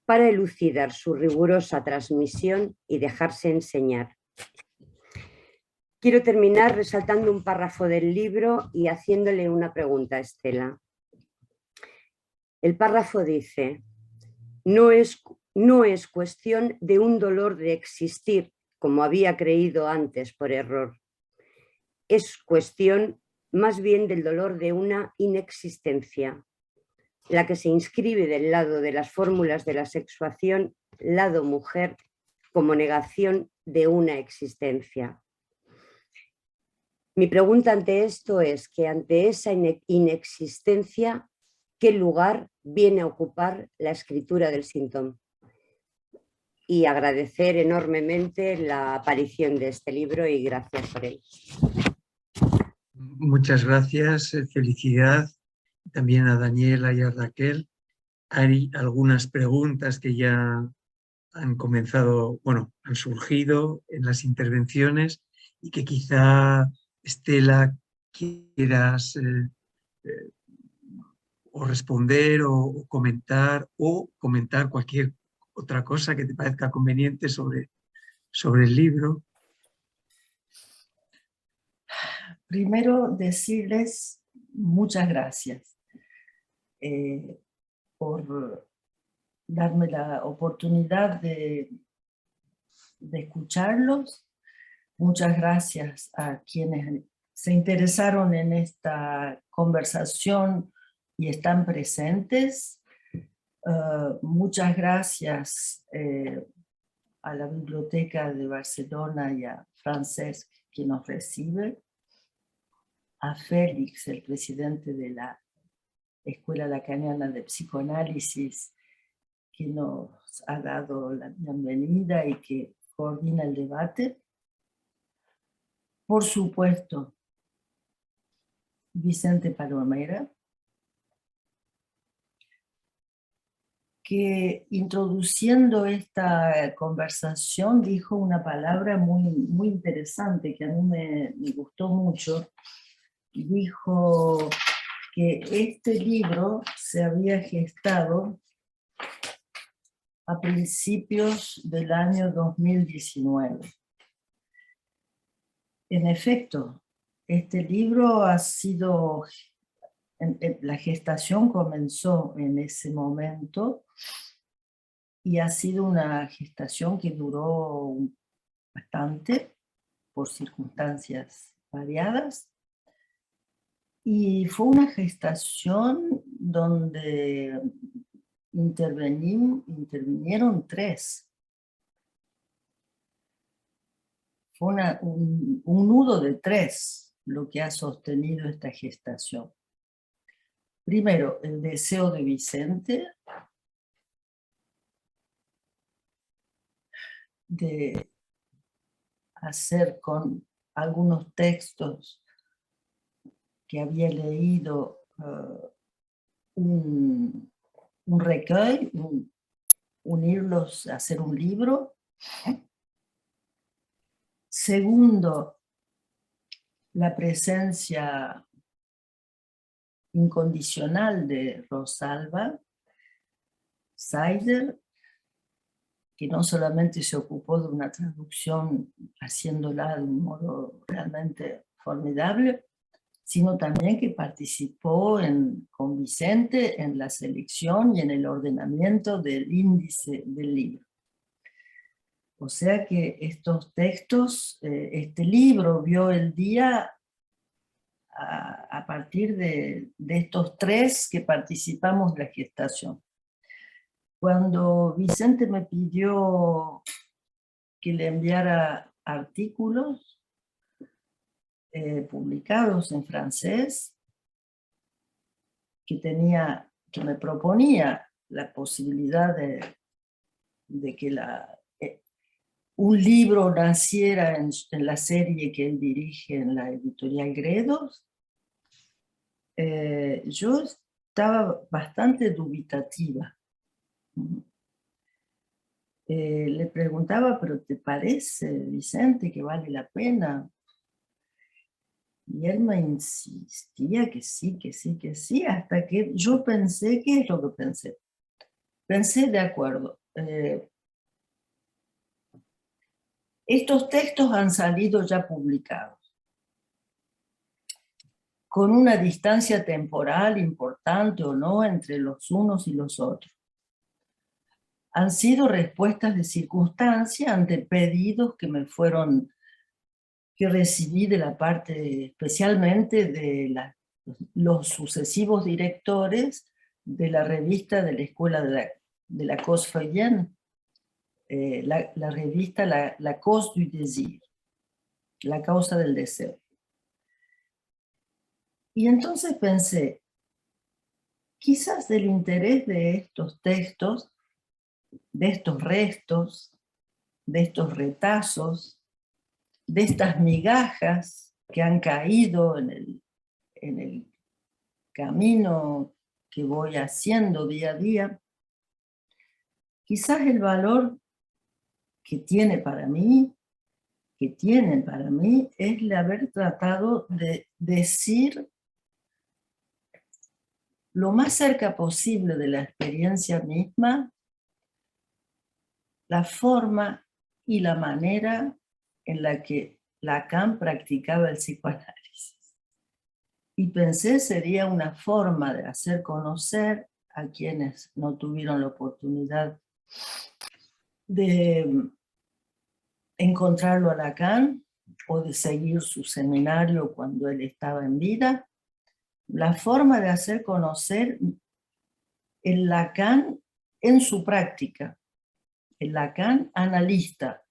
para elucidar su rigurosa transmisión y dejarse enseñar. Quiero terminar resaltando un párrafo del libro y haciéndole una pregunta a Estela. El párrafo dice: no es cuestión de un dolor de existir, como había creído antes por error. Es cuestión más bien del dolor de una inexistencia, la que se inscribe del lado de las fórmulas de la sexuación, lado mujer, como negación de una existencia. Mi pregunta ante esto es que ante esa inexistencia, ¿qué lugar viene a ocupar la escritura del síntoma? Y agradecer enormemente la aparición de este libro y gracias por él. Muchas gracias, felicidad también a Daniela y a Raquel. Hay algunas preguntas que ya han comenzado, bueno, han surgido en las intervenciones y que quizá, Estela, quieras o responder o comentar cualquier otra cosa que te parezca conveniente sobre el libro. Primero, decirles muchas gracias por darme la oportunidad de escucharlos. Muchas gracias a quienes se interesaron en esta conversación y están presentes. Muchas gracias a la Biblioteca de Barcelona y a Francesc, que nos recibe, a Félix, el presidente de la Escuela Lacaniana de Psicoanálisis, que nos ha dado la bienvenida y que coordina el debate. Por supuesto, Vicente Palomera, que introduciendo esta conversación dijo una palabra muy interesante que a mí me gustó mucho. Dijo que este libro se había gestado a principios del año 2019. En efecto, este libro ha sido, la gestación comenzó en ese momento y ha sido una gestación que duró bastante por circunstancias variadas. Y fue una gestación donde intervinieron 3. Fue un nudo de 3 lo que ha sostenido esta gestación. Primero, el deseo de Vicente de hacer con algunos textos que había leído un recueil, unirlos, hacer un libro. Segundo, la presencia incondicional de Rosalba Saider, que no solamente se ocupó de una traducción haciéndola de un modo realmente formidable, sino también que participó con Vicente en la selección y en el ordenamiento del índice del libro. O sea que estos textos, este libro vio el día a partir de estos 3 que participamos de la gestación. Cuando Vicente me pidió que le enviara artículos publicados en francés, que me proponía la posibilidad de que un libro naciera en la serie que él dirige en la editorial Gredos, yo estaba bastante dubitativa. Le preguntaba, ¿pero te parece, Vicente, que vale la pena? Y él me insistía que sí, que sí, que sí, hasta que yo pensé, ¿qué es lo que pensé? Pensé, de acuerdo, estos textos han salido ya publicados, con una distancia temporal importante o no entre los unos y los otros. Han sido respuestas de circunstancia ante pedidos que recibí de la parte, especialmente de los sucesivos directores de la revista de la Escuela de la Cause Freudienne, la revista la Cause du Désir, la causa del deseo. Y entonces pensé, quizás del interés de estos textos, de estos restos, de estos retazos, de estas migajas que han caído en el camino que voy haciendo día a día, quizás el valor que tienen para mí, es el haber tratado de decir lo más cerca posible de la experiencia misma, la forma y la manera en la que Lacan practicaba el psicoanálisis. Y pensé sería una forma de hacer conocer a quienes no tuvieron la oportunidad de encontrarlo a Lacan o de seguir su seminario cuando él estaba en vida, la forma de hacer conocer el Lacan en su práctica, el Lacan analista,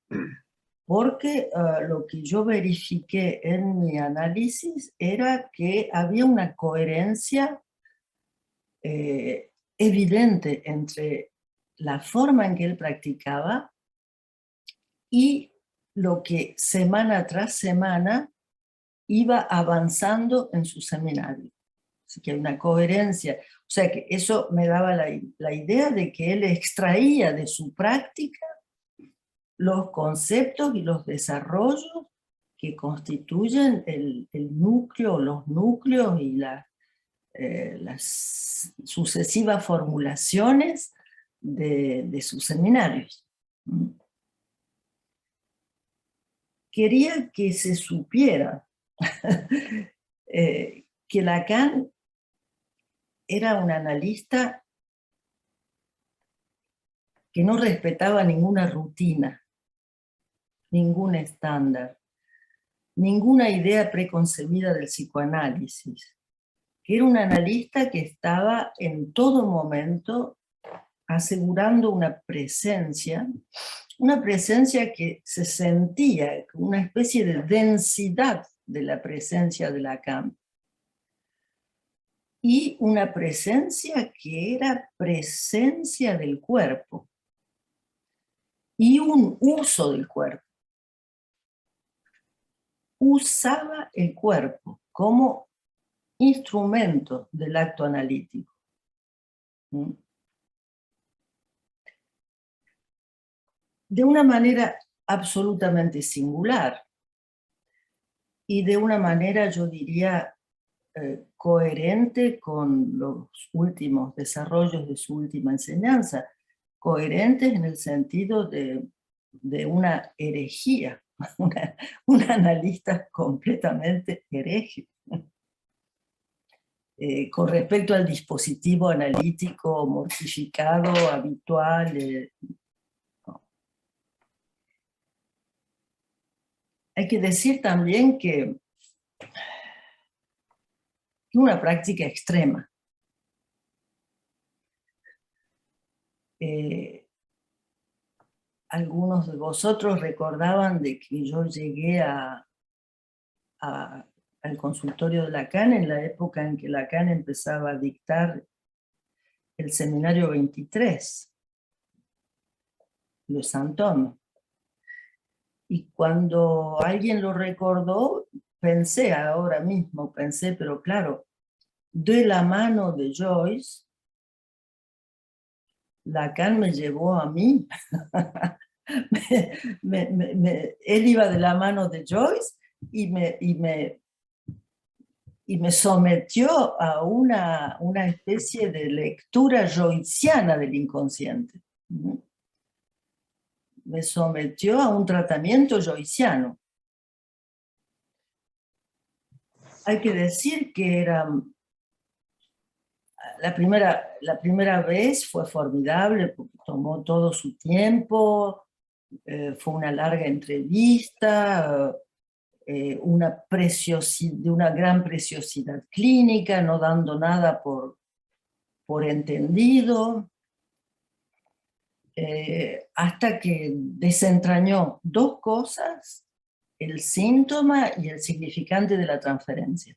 porque lo que yo verifiqué en mi análisis era que había una coherencia evidente entre la forma en que él practicaba y lo que semana tras semana iba avanzando en su seminario. Así que hay una coherencia. O sea que eso me daba la idea de que él extraía de su práctica los conceptos y los desarrollos que constituyen el núcleo, los núcleos y las sucesivas formulaciones de sus seminarios. Quería que se supiera que Lacan era un analista que no respetaba ninguna rutina, ningún estándar, ninguna idea preconcebida del psicoanálisis, que era un analista que estaba en todo momento asegurando una presencia que se sentía, una especie de densidad de la presencia de Lacan, y una presencia que era presencia del cuerpo, y un uso del cuerpo. Usaba el cuerpo como instrumento del acto analítico. De una manera absolutamente singular y de una manera, yo diría, coherente con los últimos desarrollos de su última enseñanza, coherentes en el sentido de una herejía, un analista completamente hereje. Con respecto al dispositivo analítico mortificado, habitual. Hay que decir también que una práctica extrema. Algunos de vosotros recordaban de que yo llegué al consultorio de Lacan en la época en que Lacan empezaba a dictar el seminario 23, Le Saint-Homme. Y cuando alguien lo recordó, pensé, pero claro, de la mano de Joyce, Lacan me llevó a mí. Él iba de la mano de Joyce y me sometió a una especie de lectura joyciana del inconsciente. Me sometió a un tratamiento joyciano. Hay que decir que era la primera vez fue formidable porque tomó todo su tiempo, fue una larga entrevista, de una gran preciosidad clínica, no dando nada por entendido, hasta que desentrañó dos cosas: el síntoma y el significante de la transferencia.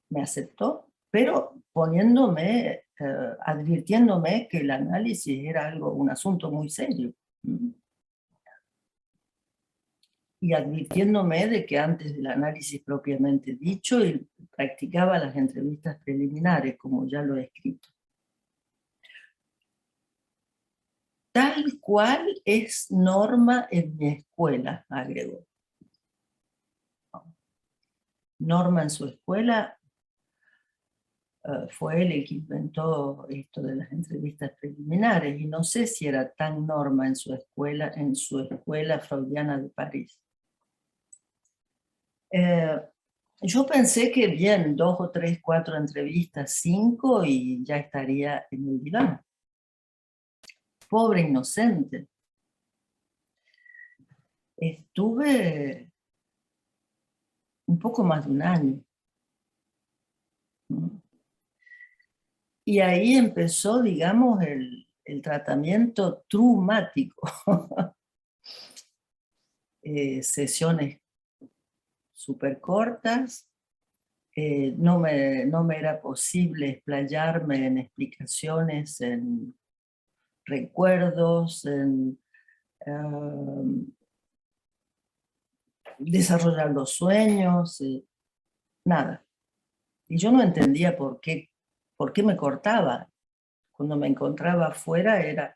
Me aceptó, pero advirtiéndome que el análisis era un asunto muy serio. Y advirtiéndome de que antes del análisis propiamente dicho, él practicaba las entrevistas preliminares, como ya lo he escrito. Tal cual es norma en mi escuela, agregó. Norma en su escuela fue él el que inventó esto de las entrevistas preliminares, y no sé si era tan norma en su escuela freudiana de París. Yo pensé que bien, 2 o 3, 4 entrevistas, 5, y ya estaría en el diván. Pobre inocente. Estuve un poco más de un año. Y ahí empezó, digamos, el tratamiento traumático. Sesiones súper cortas. No me era posible explayarme en explicaciones, en recuerdos, en desarrollar los sueños, nada. Y yo no entendía por qué me cortaba. Cuando me encontraba afuera era,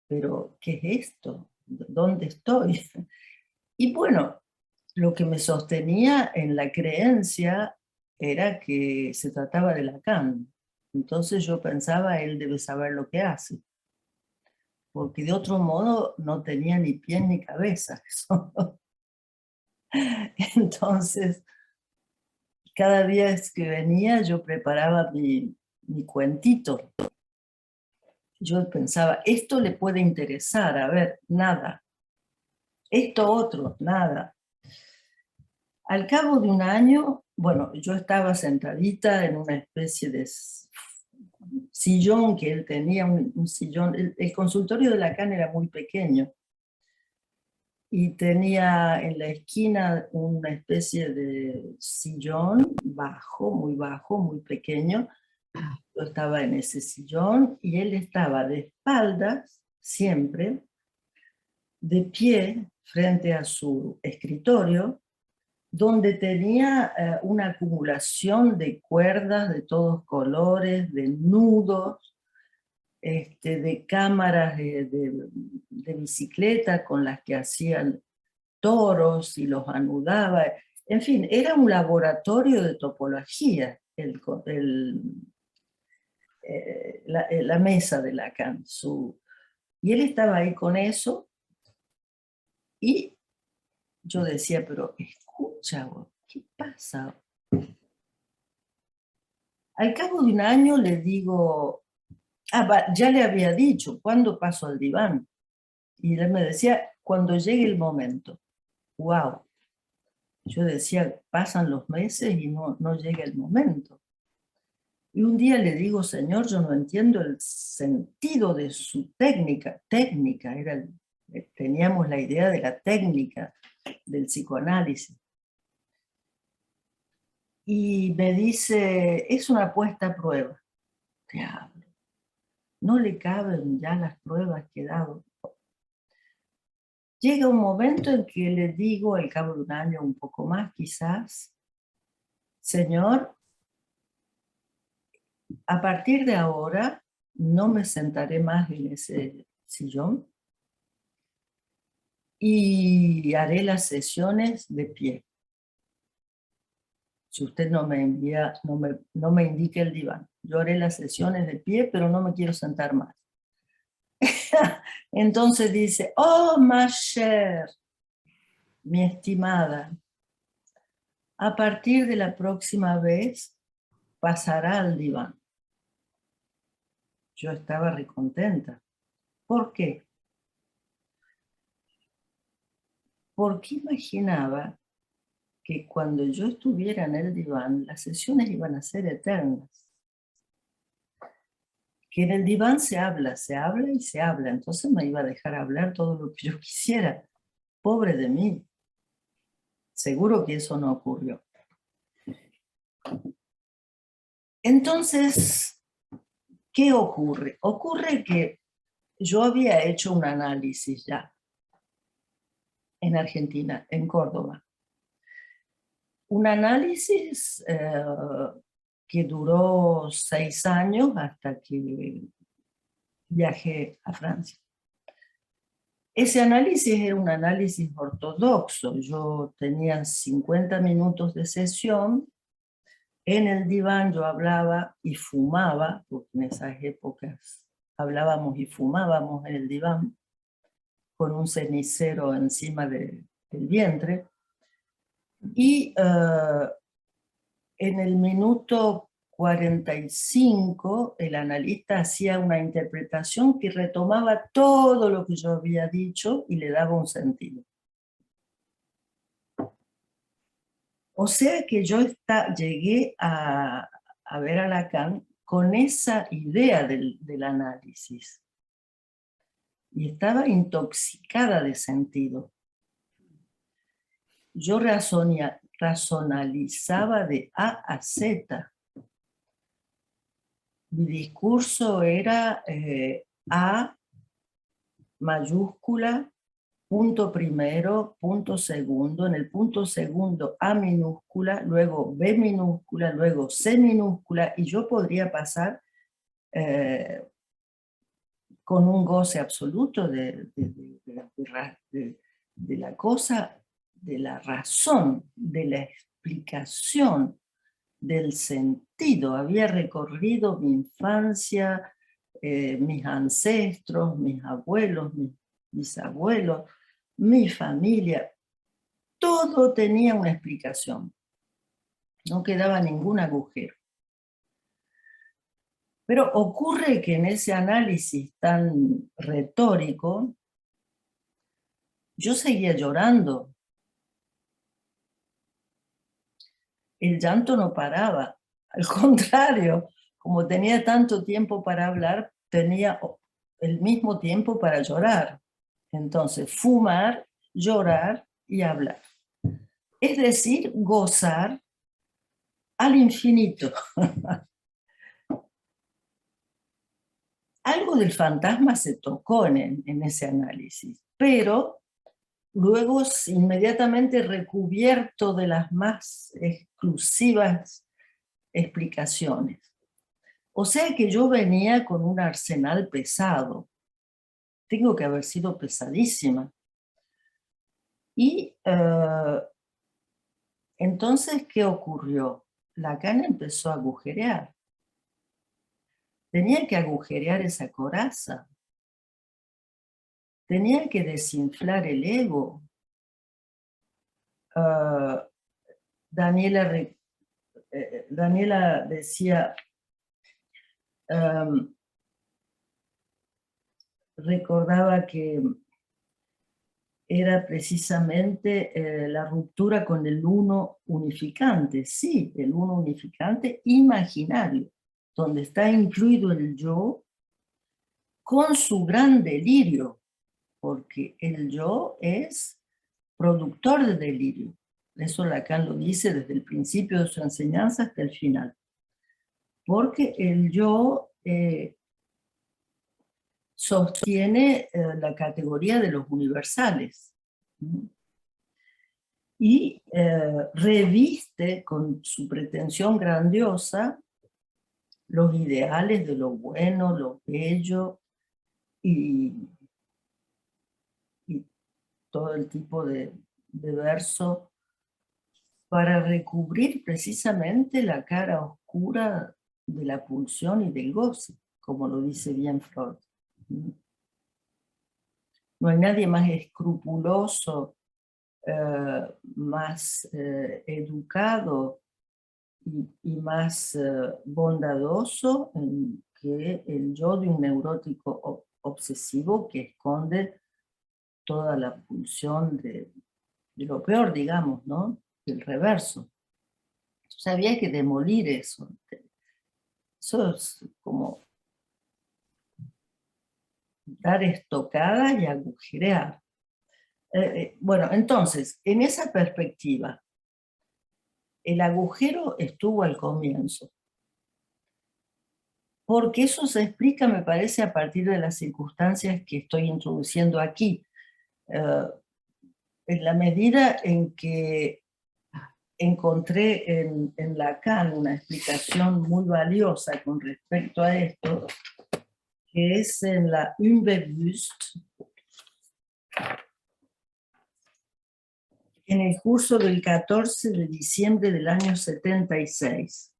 ¿pero qué es esto? ¿Dónde estoy? Y bueno, lo que me sostenía en la creencia era que se trataba de Lacan. Entonces yo pensaba, él debe saber lo que hace, porque de otro modo no tenía ni pie ni cabeza. Entonces, cada vez que venía yo preparaba mi cuentito. Yo pensaba, esto le puede interesar, a ver, nada. Esto otro, nada. Al cabo de un año, bueno, yo estaba sentadita en una especie de sillón que él tenía, un sillón. El consultorio de Lacan era muy pequeño y tenía en la esquina una especie de sillón bajo, muy pequeño. Yo estaba en ese sillón y él estaba de espaldas, siempre, de pie frente a su escritorio, donde tenía una acumulación de cuerdas de todos colores, de nudos, de cámaras de bicicleta con las que hacían toros y los anudaba. En fin, era un laboratorio de topología la mesa de Lacan. Y él estaba ahí con eso, y yo decía, pero escucha, ¿qué pasa? Al cabo de un año le digo, ya le había dicho, ¿cuándo paso al diván? Y él me decía, cuando llegue el momento. ¡Wow! Yo decía, pasan los meses y no llega el momento. Y un día le digo, señor, yo no entiendo el sentido de su técnica. Teníamos la idea de la técnica del psicoanálisis. Y me dice, es una puesta a prueba. Diablo, no le caben ya las pruebas que he dado. llega un momento en que le digo, al cabo de un año, un poco más quizás, Señor, a partir de ahora no me sentaré más en ese sillón y haré las sesiones de pie. Si usted no me indique el diván. Yo haré las sesiones de pie, pero no me quiero sentar más. Entonces dice, oh, ma chère, mi estimada, a partir de la próxima vez pasará al diván. Yo estaba recontenta. ¿Por qué? Porque imaginaba que cuando yo estuviera en el diván, las sesiones iban a ser eternas. Que en el diván se habla y se habla, entonces me iba a dejar hablar todo lo que yo quisiera. Pobre de mí. Seguro que eso no ocurrió. Entonces, ¿qué ocurre? Ocurre que yo había hecho un análisis ya en Argentina, en Córdoba. Un análisis que duró 6 años hasta que viajé a Francia. Ese análisis era un análisis ortodoxo. Yo tenía 50 minutos de sesión. En el diván yo hablaba y fumaba, porque en esas épocas hablábamos y fumábamos en el diván, con un cenicero encima del vientre. Y en el minuto 45, el analista hacía una interpretación que retomaba todo lo que yo había dicho y le daba un sentido. O sea que yo llegué a ver a Lacan con esa idea del análisis. Y estaba intoxicada de sentido. Yo razonalizaba de A a Z. Mi discurso era A mayúscula, punto primero, punto segundo, en el punto segundo A minúscula, luego B minúscula, luego C minúscula, y yo podría pasar con un goce absoluto de la cosa, de la razón, de la explicación, del sentido. Había recorrido mi infancia, mis ancestros, mis abuelos, mis bisabuelos, mi familia. Todo tenía una explicación. No quedaba ningún agujero. Pero ocurre que en ese análisis tan retórico, yo seguía llorando. El llanto no paraba. Al contrario, como tenía tanto tiempo para hablar, tenía el mismo tiempo para llorar. Entonces, fumar, llorar y hablar. Es decir, gozar al infinito. Algo del fantasma se tocó en ese análisis, pero luego inmediatamente recubierto de las más exclusivas explicaciones. O sea que yo venía con un arsenal pesado. Tengo que haber sido pesadísima. Y entonces, ¿qué ocurrió? Lacan empezó a agujerear. Tenía que agujerear esa coraza. Tenía que desinflar el ego. Daniela decía, recordaba que era precisamente la ruptura con el uno unificante. Sí, el uno unificante imaginario, donde está incluido el yo con su gran delirio, porque el yo es productor de delirio. Eso Lacan lo dice desde el principio de su enseñanza hasta el final. Porque el yo sostiene la categoría de los universales. Y reviste con su pretensión grandiosa los ideales de lo bueno, lo bello y todo el tipo de verso para recubrir precisamente la cara oscura de la pulsión y del goce, como lo dice bien Freud. No hay nadie más escrupuloso, más educado y más bondadoso que el yo de un neurótico obsesivo que esconde toda la pulsión de lo peor, digamos, ¿no? El reverso. Entonces había que demolir eso. Eso es como dar estocada y agujerear. Bueno, entonces, en esa perspectiva, el agujero estuvo al comienzo. Porque eso se explica, me parece, a partir de las circunstancias que estoy introduciendo aquí. En la medida en que encontré en Lacan una explicación muy valiosa con respecto a esto, que es en la Unbewusst, en el curso del 14 de diciembre del año 76.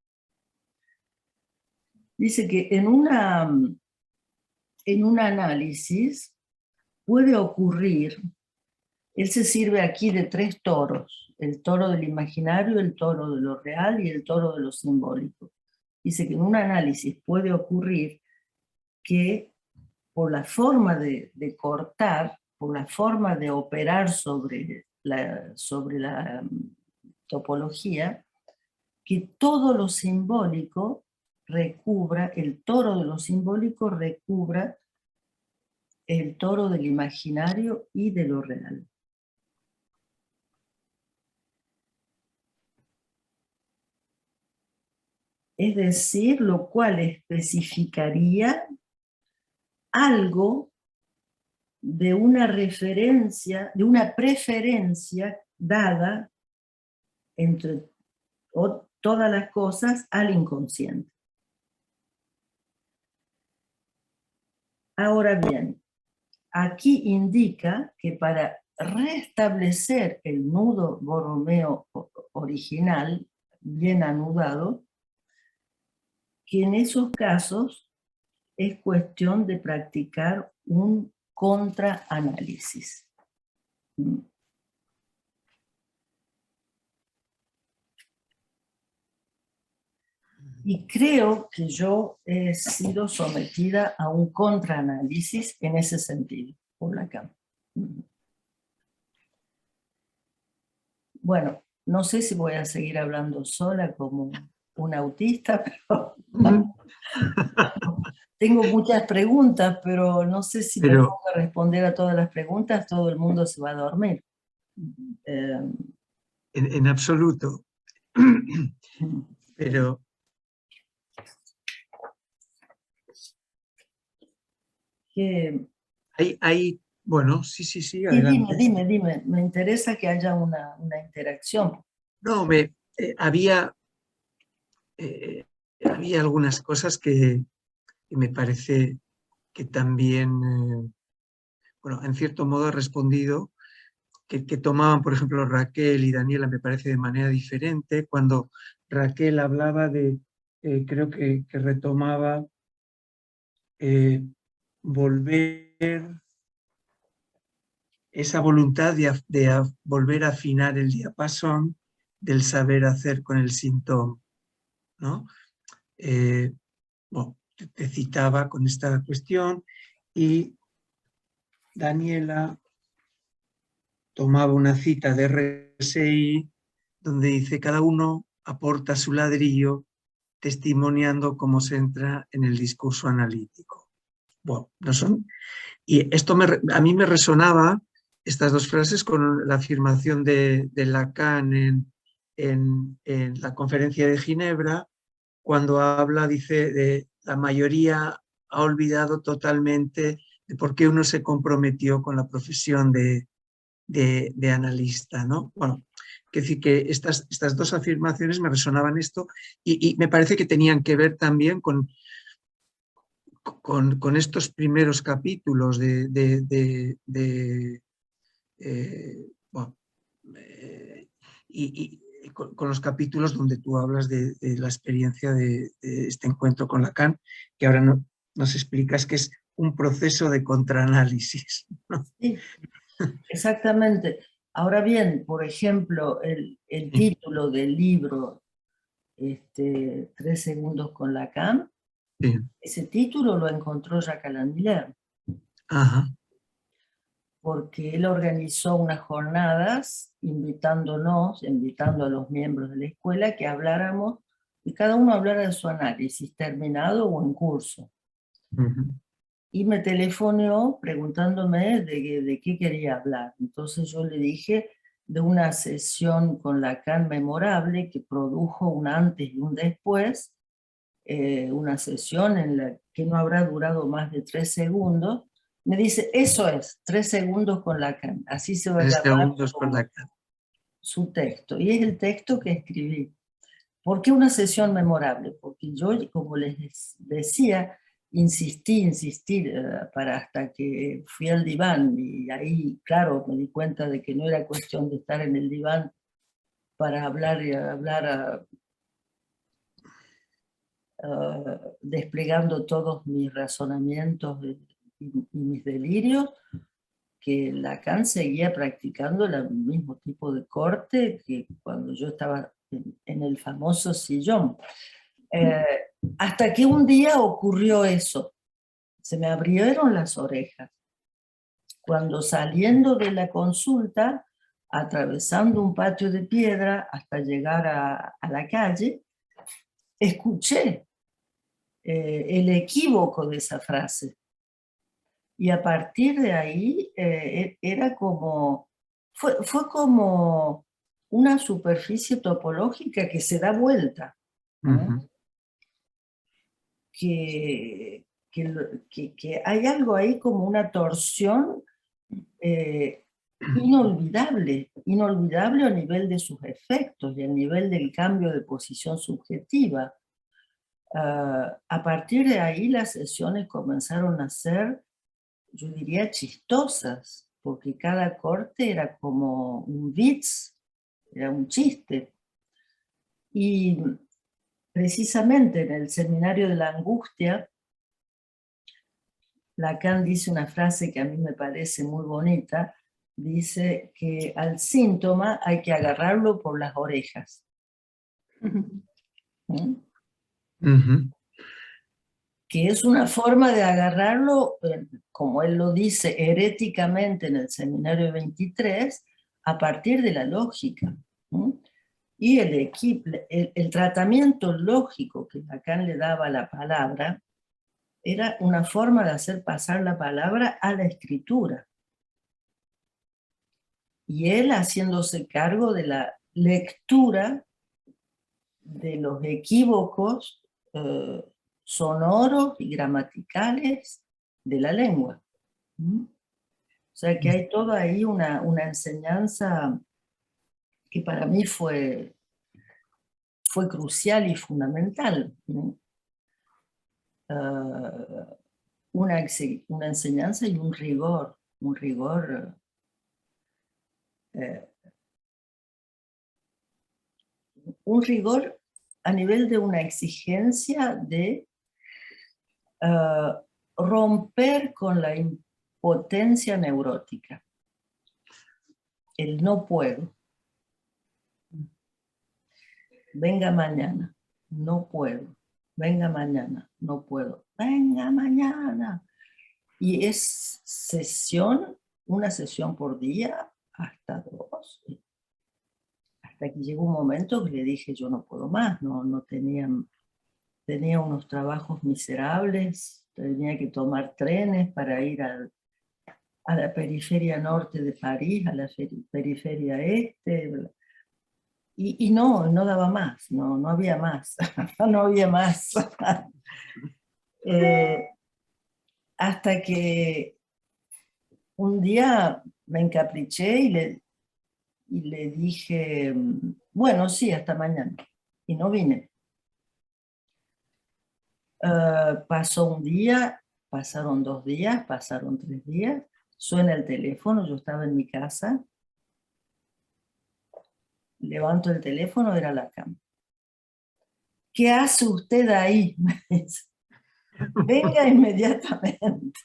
Dice que en un análisis puede ocurrir, él se sirve aquí de 3 toros, el toro del imaginario, el toro de lo real y el toro de lo simbólico. Dice que en un análisis puede ocurrir que por la forma de cortar, por la forma de operar sobre la topología, que todo lo simbólico recubra, el toro de lo simbólico recubra el toro del imaginario y de lo real. Es decir, lo cual especificaría algo de una referencia, de una preferencia dada entre todas las cosas al inconsciente. Ahora bien, aquí indica que para restablecer el nudo borromeo original, bien anudado, que en esos casos es cuestión de practicar un contraanálisis. Y creo que yo he sido sometida a un contraanálisis en ese sentido, por Lacan. Bueno, no sé si voy a seguir hablando sola como un autista, pero tengo muchas preguntas, pero no sé si me pongo a responder a todas las preguntas, todo el mundo se va a dormir. En absoluto. Pero hay, bueno, sí, adelante. Dime, me interesa que haya una interacción. No, había algunas cosas que me parece que también, bueno, en cierto modo he respondido, que tomaban, por ejemplo, Raquel y Daniela, me parece de manera diferente. Cuando Raquel hablaba de, creo que retomaba volver, esa voluntad de volver a afinar el diapasón del saber hacer con el síntoma, ¿no? Bueno, te citaba con esta cuestión y Daniela tomaba una cita de RSI donde dice: cada uno aporta su ladrillo testimoniando cómo se entra en el discurso analítico. Bueno, no son... Y esto a mí me resonaba, estas dos frases, con la afirmación de Lacan en la conferencia de Ginebra, cuando habla, dice, de la mayoría ha olvidado totalmente por qué uno se comprometió con la profesión de analista, ¿no? Bueno, que decir que estas dos afirmaciones me resonaban esto y me parece que tenían que ver también con estos primeros capítulos y con los capítulos donde tú hablas de la experiencia de este encuentro con Lacan, que ahora nos explicas que es un proceso de contraanálisis, ¿no? Sí, exactamente. Ahora bien, por ejemplo, el título del libro, 3 segundos con Lacan, Sí. ese título lo encontró Jacques Alain Miller. Ajá. Porque él organizó unas jornadas invitando a los miembros de la escuela que habláramos, y cada uno hablara de su análisis, terminado o en curso. Uh-huh. Y me telefoneó preguntándome de qué quería hablar. Entonces yo le dije de una sesión con Lacan memorable que produjo un antes y un después, una sesión en la que no habrá durado más de 3 segundos. Me dice, eso es, 3 segundos con Lacan, así se va a 3 llamar segundos con Lacan. su texto, y es el texto que escribí. ¿Por qué una sesión memorable? Porque yo, como les decía, insistí para hasta que fui al diván, y ahí, claro, me di cuenta de que no era cuestión de estar en el diván para hablar y hablar desplegando todos mis razonamientos y mis delirios, que Lacan seguía practicando el mismo tipo de corte que cuando yo estaba en el famoso sillón. Hasta que un día ocurrió eso, se me abrieron las orejas. Cuando saliendo de la consulta, atravesando un patio de piedra hasta llegar a la calle, escuché el equívoco de esa frase. Y a partir de ahí era como, fue como una superficie topológica que se da vuelta, ¿no? Uh-huh. que hay algo ahí como una torsión inolvidable a nivel de sus efectos y a nivel del cambio de posición subjetiva. A partir de ahí las sesiones comenzaron a ser, yo diría, chistosas, porque cada corte era como un witz, era un chiste. Y precisamente en el seminario de la angustia, Lacan dice una frase que a mí me parece muy bonita, dice que al síntoma hay que agarrarlo por las orejas. ¿Mm? Uh-huh. Que es una forma de agarrarlo, como él lo dice heréticamente en el seminario 23, a partir de la lógica. Y el tratamiento lógico que Lacan le daba a la palabra era una forma de hacer pasar la palabra a la escritura. Y él haciéndose cargo de la lectura de los equívocos sonoros y gramaticales de la lengua. O sea que hay toda ahí una enseñanza que para mí fue crucial y fundamental. Una enseñanza y un rigor a nivel de una exigencia de romper con la impotencia neurótica. El no puedo. Venga mañana, no puedo. Venga mañana, no puedo. Venga mañana. Y es una sesión por día, hasta 2. Hasta que llegó un momento que le dije, yo no puedo más, no tenía unos trabajos miserables, tenía que tomar trenes para ir a la periferia norte de París, a la periferia este, y no daba más, no había más, no había más. Hasta que un día me encapriché y le dije, bueno, sí, hasta mañana. Y no vine. Pasó un día, pasaron 2 días, pasaron 3 días, suena el teléfono, yo estaba en mi casa, levanto el teléfono, era la cama. ¿Qué hace usted ahí? Me dice. Venga inmediatamente.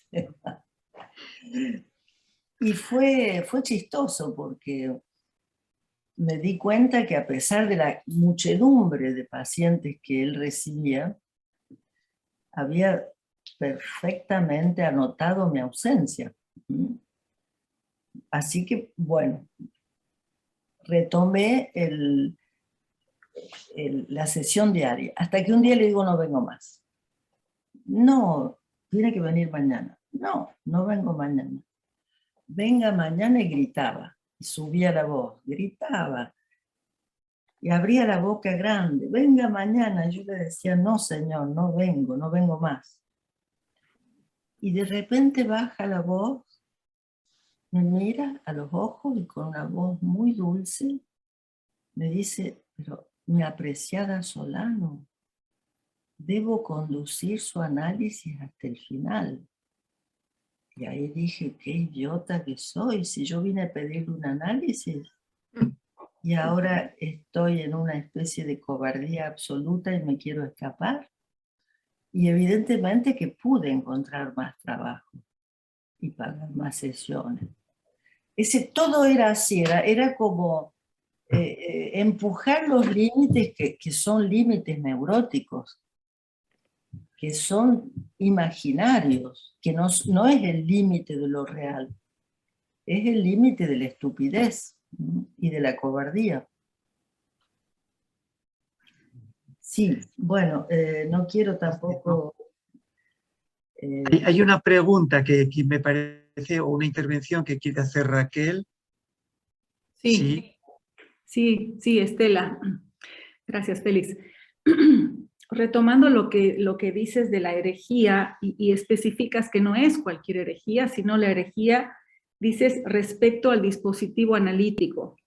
Y fue chistoso porque me di cuenta que a pesar de la muchedumbre de pacientes que él recibía, había perfectamente anotado mi ausencia. Así que, bueno, retomé la sesión diaria, hasta que un día le digo, no vengo más. No, tiene que venir mañana. No, no vengo mañana. Venga mañana, y gritaba, y subía la voz, gritaba, y abría la boca grande, venga mañana. Yo le decía, no señor, no vengo más. Y de repente baja la voz, me mira a los ojos y con una voz muy dulce me dice, pero mi apreciada Solano, debo conducir su análisis hasta el final. Y ahí dije, qué idiota que soy, si yo vine a pedirle un análisis y ahora estoy en una especie de cobardía absoluta y me quiero escapar. Y evidentemente que pude encontrar más trabajo y pagar más sesiones. Todo era así, era como empujar los límites que son límites neuróticos, que son imaginarios, que no es el límite de lo real, es el límite de la estupidez y de la cobardía. Sí, bueno, no quiero tampoco... Hay una pregunta que me parece, o una intervención que quiere hacer Raquel. Sí, Estela. Gracias, Félix. Retomando lo que dices de la herejía y especificas que no es cualquier herejía, sino la herejía, dices, respecto al dispositivo analítico.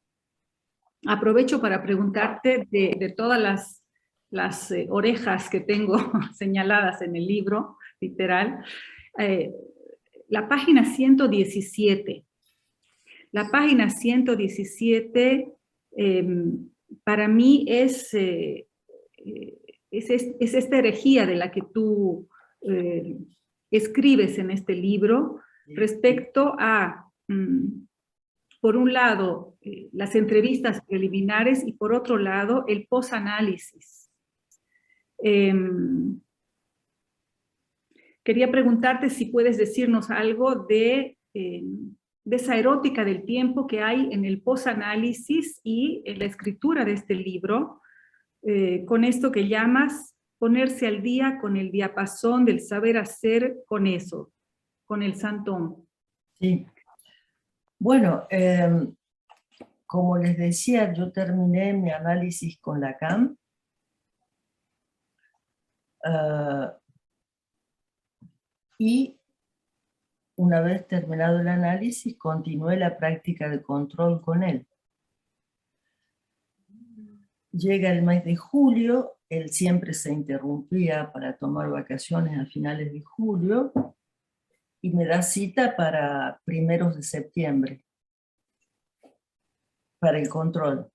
Aprovecho para preguntarte de todas las orejas que tengo señaladas en el libro, literal, la página 117. La página 117 para mí es esta herejía de la que tú escribes en este libro respecto a, por un lado, las entrevistas preliminares y por otro lado, el posanálisis. Quería preguntarte si puedes decirnos algo de esa erótica del tiempo que hay en el posanálisis y en la escritura de este libro, con esto que llamas ponerse al día con el diapasón del saber hacer con eso, con el santón. Sí. Bueno, como les decía, yo terminé mi análisis con Lacan. Y una vez terminado el análisis, continué la práctica de control con él. Llega el mes de julio, él siempre se interrumpía para tomar vacaciones a finales de julio, y me da cita para primeros de septiembre, para el control.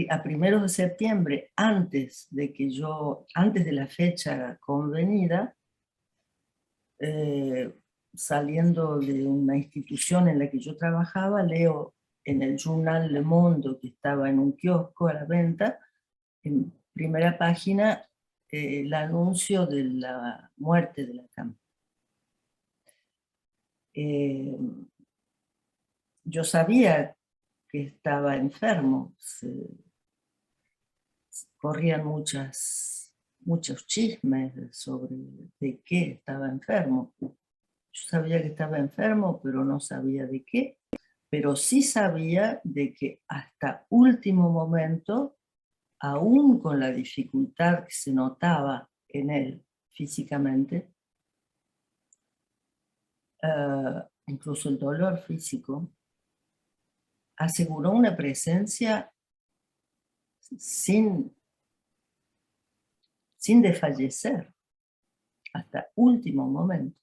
A primeros de septiembre, antes de la fecha convenida, saliendo de una institución en la que yo trabajaba, leo en el Journal Le Monde, que estaba en un kiosco a la venta, en primera página, el anuncio de la muerte de Lacan. Yo sabía que estaba enfermo, corrían muchos chismes sobre de qué estaba enfermo. Yo sabía que estaba enfermo, pero no sabía de qué. Pero sí sabía de que hasta último momento, aún con la dificultad que se notaba en él físicamente, incluso el dolor físico, aseguró una presencia sin desfallecer hasta último momento.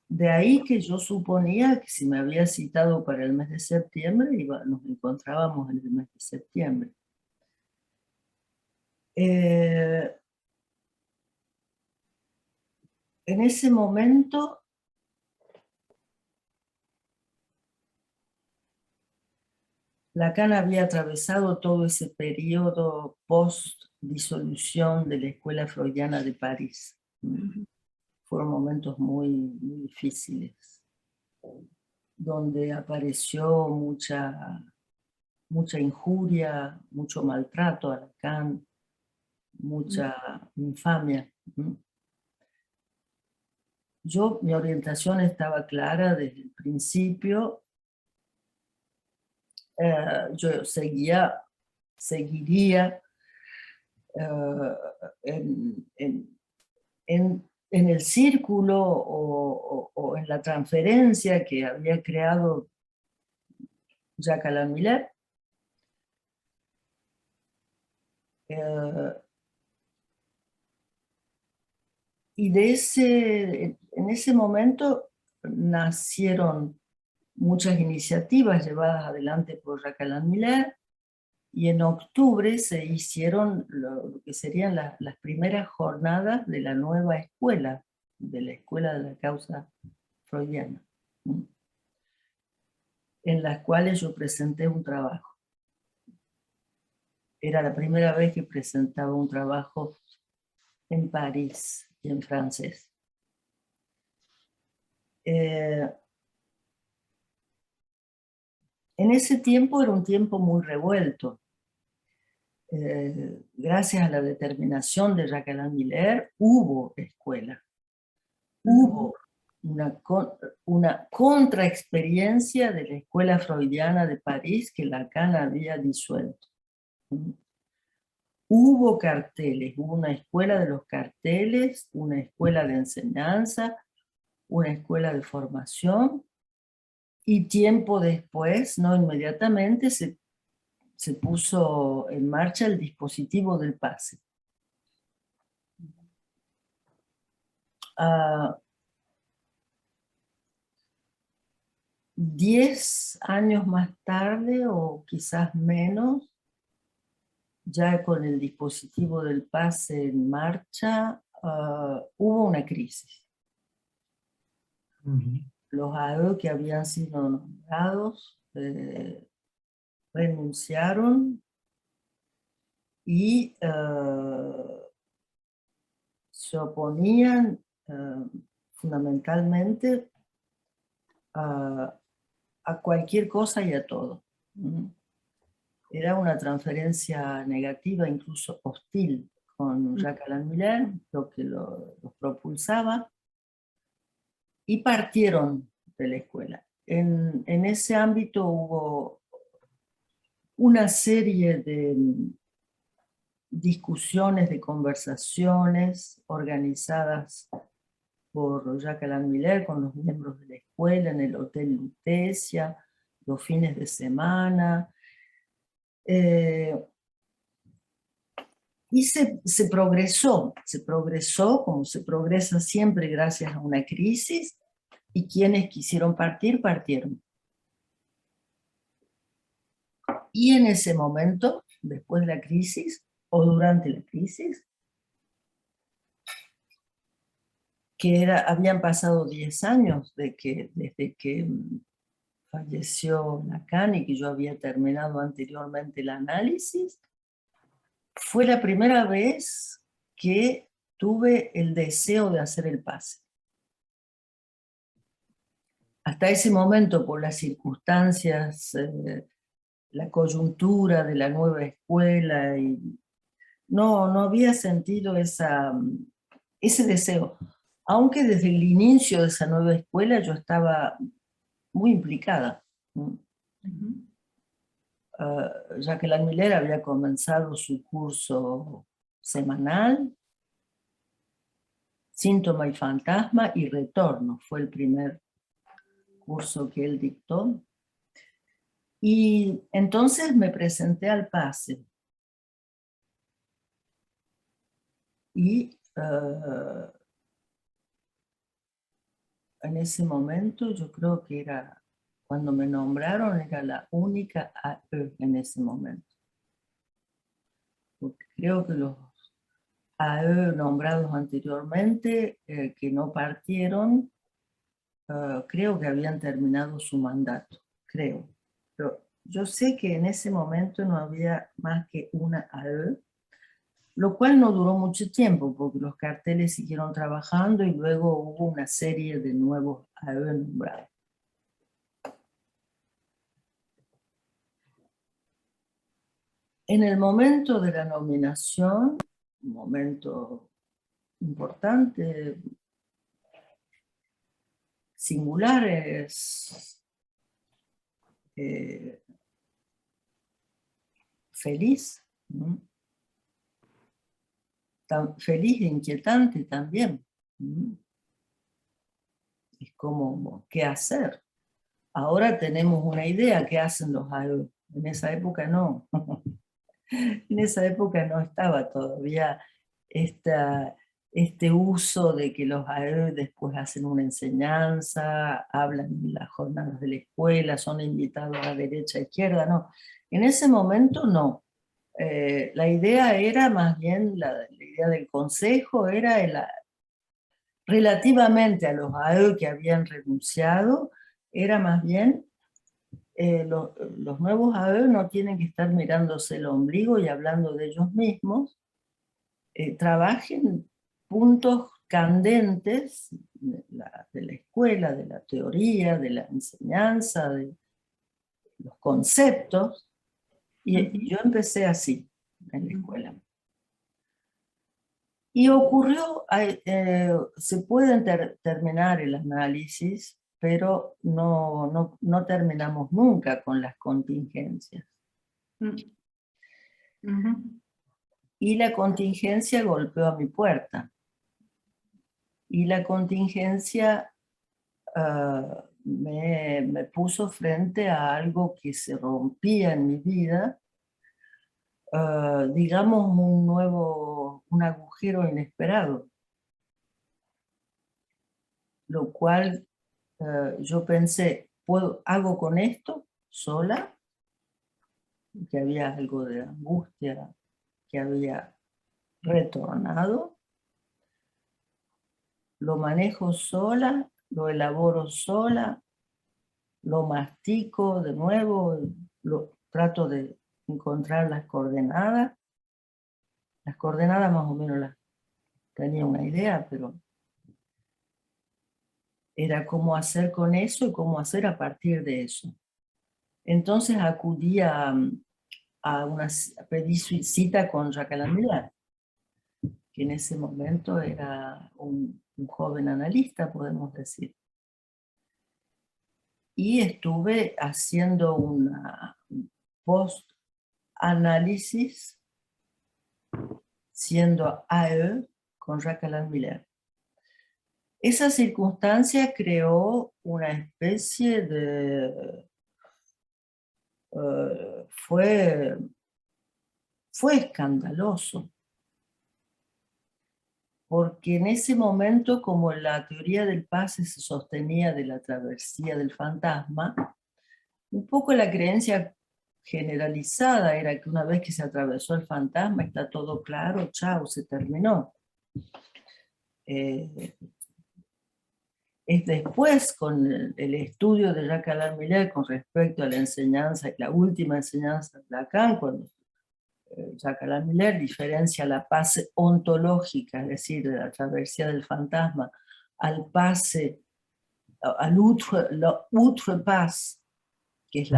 De ahí que yo suponía que si me había citado para el mes de septiembre, nos encontrábamos en el mes de septiembre. En ese momento, Lacan había atravesado todo ese periodo post-disolución de la Escuela Freudiana de París. Fueron momentos muy, muy difíciles, donde apareció mucha injuria, mucho maltrato a Lacan, mucha infamia. Mi orientación estaba clara desde el principio. Yo seguiría en el círculo o en la transferencia que había creado Jacques Alain Miller. Y en ese momento nacieron muchas iniciativas llevadas adelante por Jacques Alain Miller, y en octubre se hicieron lo que serían las primeras jornadas de la nueva escuela, de la Escuela de la Causa Freudiana, en las cuales yo presenté un trabajo. Era la primera vez que presentaba un trabajo en París y en francés. En ese tiempo era un tiempo muy revuelto. Gracias a la determinación de Jacques Alain Miller, hubo escuela. Hubo una contraexperiencia de la Escuela Freudiana de París que Lacan había disuelto. Hubo carteles, hubo una escuela de los carteles, una escuela de enseñanza, una escuela de formación, y tiempo después, no inmediatamente, se puso en marcha el dispositivo del pase. 10 años más tarde, o quizás menos, ya con el dispositivo del pase en marcha, hubo una crisis. Los AE que habían sido nombrados renunciaron y se oponían fundamentalmente a cualquier cosa y a todo. Era una transferencia negativa, incluso hostil, con Jacques Alain Miller, lo que los propulsaba, y partieron de la escuela. En ese ámbito hubo una serie de discusiones, de conversaciones organizadas por Jacques Alain Miller con los miembros de la escuela en el Hotel Lutecia, los fines de semana. Y se progresó como se progresa siempre gracias a una crisis, y quienes quisieron partir, partieron. Y en ese momento, después de la crisis, o durante la crisis, habían pasado 10 años desde que falleció Lacan y que yo había terminado anteriormente el análisis, fue la primera vez que tuve el deseo de hacer el pase. Hasta ese momento, por las circunstancias, la coyuntura de la nueva escuela, y no había sentido ese deseo. Aunque desde el inicio de esa nueva escuela yo estaba muy implicada. Jacques Alain Miller había comenzado su curso semanal, Síntoma y fantasma y retorno. Fue el primer curso que él dictó. Y entonces me presenté al pase. Y en ese momento yo creo que era, cuando me nombraron, era la única AE en ese momento. Porque creo que los AE nombrados anteriormente, que no partieron, creo que habían terminado su mandato, creo. Pero yo sé que en ese momento no había más que una AE, lo cual no duró mucho tiempo, porque los carteles siguieron trabajando y luego hubo una serie de nuevos AE nombrados. En el momento de la nominación, un momento importante, singular, es feliz, ¿no? Tan feliz e inquietante también. Es como, ¿qué hacer? Ahora tenemos una idea qué hacen los AE. En esa época no. En esa época no estaba todavía este uso de que los AE después hacen una enseñanza, hablan en las jornadas de la escuela, son invitados a derecha, izquierda, no. En ese momento no. La idea era más bien, la idea del consejo era relativamente a los AE que habían renunciado, era más bien los nuevos AE no tienen que estar mirándose el ombligo y hablando de ellos mismos, trabajen puntos candentes de la escuela, de la teoría, de la enseñanza, de los conceptos, y yo empecé así en la escuela. Y ocurrió, se pueden terminar el análisis, pero no terminamos nunca con las contingencias. Y la contingencia golpeó a mi puerta. Y la contingencia me puso frente a algo que se rompía en mi vida, digamos un agujero inesperado. Lo cual yo pensé, ¿hago con esto sola? Que había algo de angustia que había retornado. Lo manejo sola, lo elaboro sola, lo mastico de nuevo, trato de encontrar las coordenadas. Las coordenadas más o menos las tenía una idea, pero era cómo hacer con eso y cómo hacer a partir de eso. Entonces acudí pedí cita con Jacqueline Miller, que en ese momento era un joven analista, podemos decir. Y estuve haciendo un post-análisis, siendo AE con Jacqueline Miller. Esa circunstancia creó una especie de... fue escandaloso, porque en ese momento, como la teoría del pase se sostenía de la travesía del fantasma, un poco la creencia generalizada era que una vez que se atravesó el fantasma está todo claro, chao, se terminó. Es después, con el estudio de Jacques-Alain Miller con respecto a la enseñanza, la última enseñanza de Lacan, cuando Jacques-Alain Miller diferencia la pase ontológica, es decir, de la travesía del fantasma, al pase, al outre passe, que es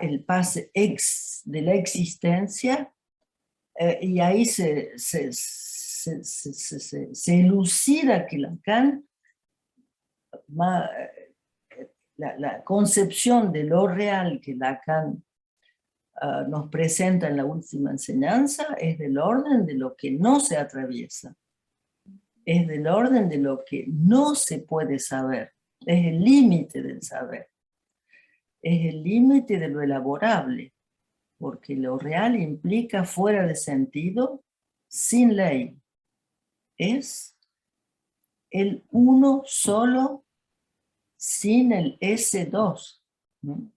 el pase de la existencia, y ahí se elucida que Lacan, la concepción de lo real que Lacan nos presenta en la última enseñanza es del orden de lo que no se atraviesa. es del orden de lo que no se puede saber, es el límite del saber, es el límite de lo elaborable, porque lo real implica fuera de sentido, sin ley. Es el uno solo sin el S2, ¿no?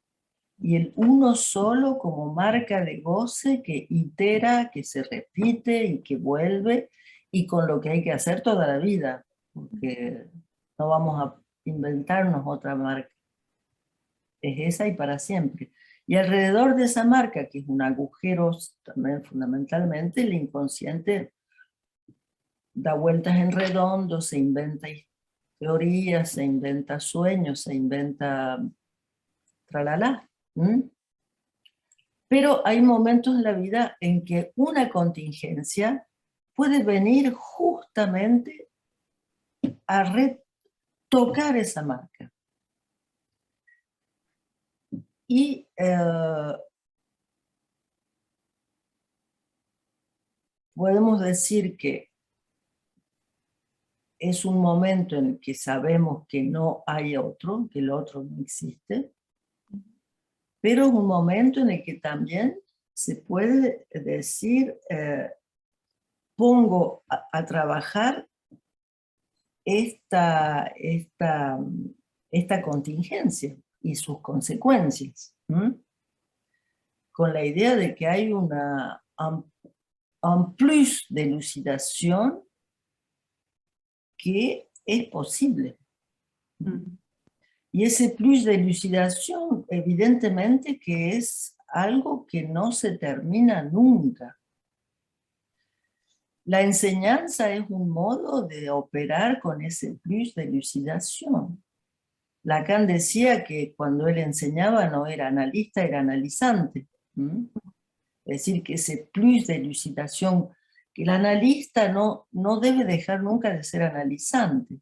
Y el uno solo como marca de goce que itera, que se repite y que vuelve, y con lo que hay que hacer toda la vida, porque no vamos a inventarnos otra marca. Es esa y para siempre. Y alrededor de esa marca, que es un agujero también fundamentalmente, el inconsciente da vueltas en redondo, se inventa teorías, se inventa sueños, se inventa tralala. Pero hay momentos en la vida en que una contingencia puede venir justamente a retocar esa marca. Y podemos decir que es un momento en el que sabemos que no hay otro, que el otro no existe, pero es un momento en el que también se puede decir, pongo a trabajar esta contingencia y sus consecuencias, con la idea de que hay un plus de elucidación que es posible. Y ese plus de elucidación, evidentemente que es algo que no se termina nunca. La enseñanza es un modo de operar con ese plus de elucidación. Lacan decía que cuando él enseñaba no era analista, era analizante. Es decir, que ese plus de elucidación, que el analista no debe dejar nunca de ser analizante,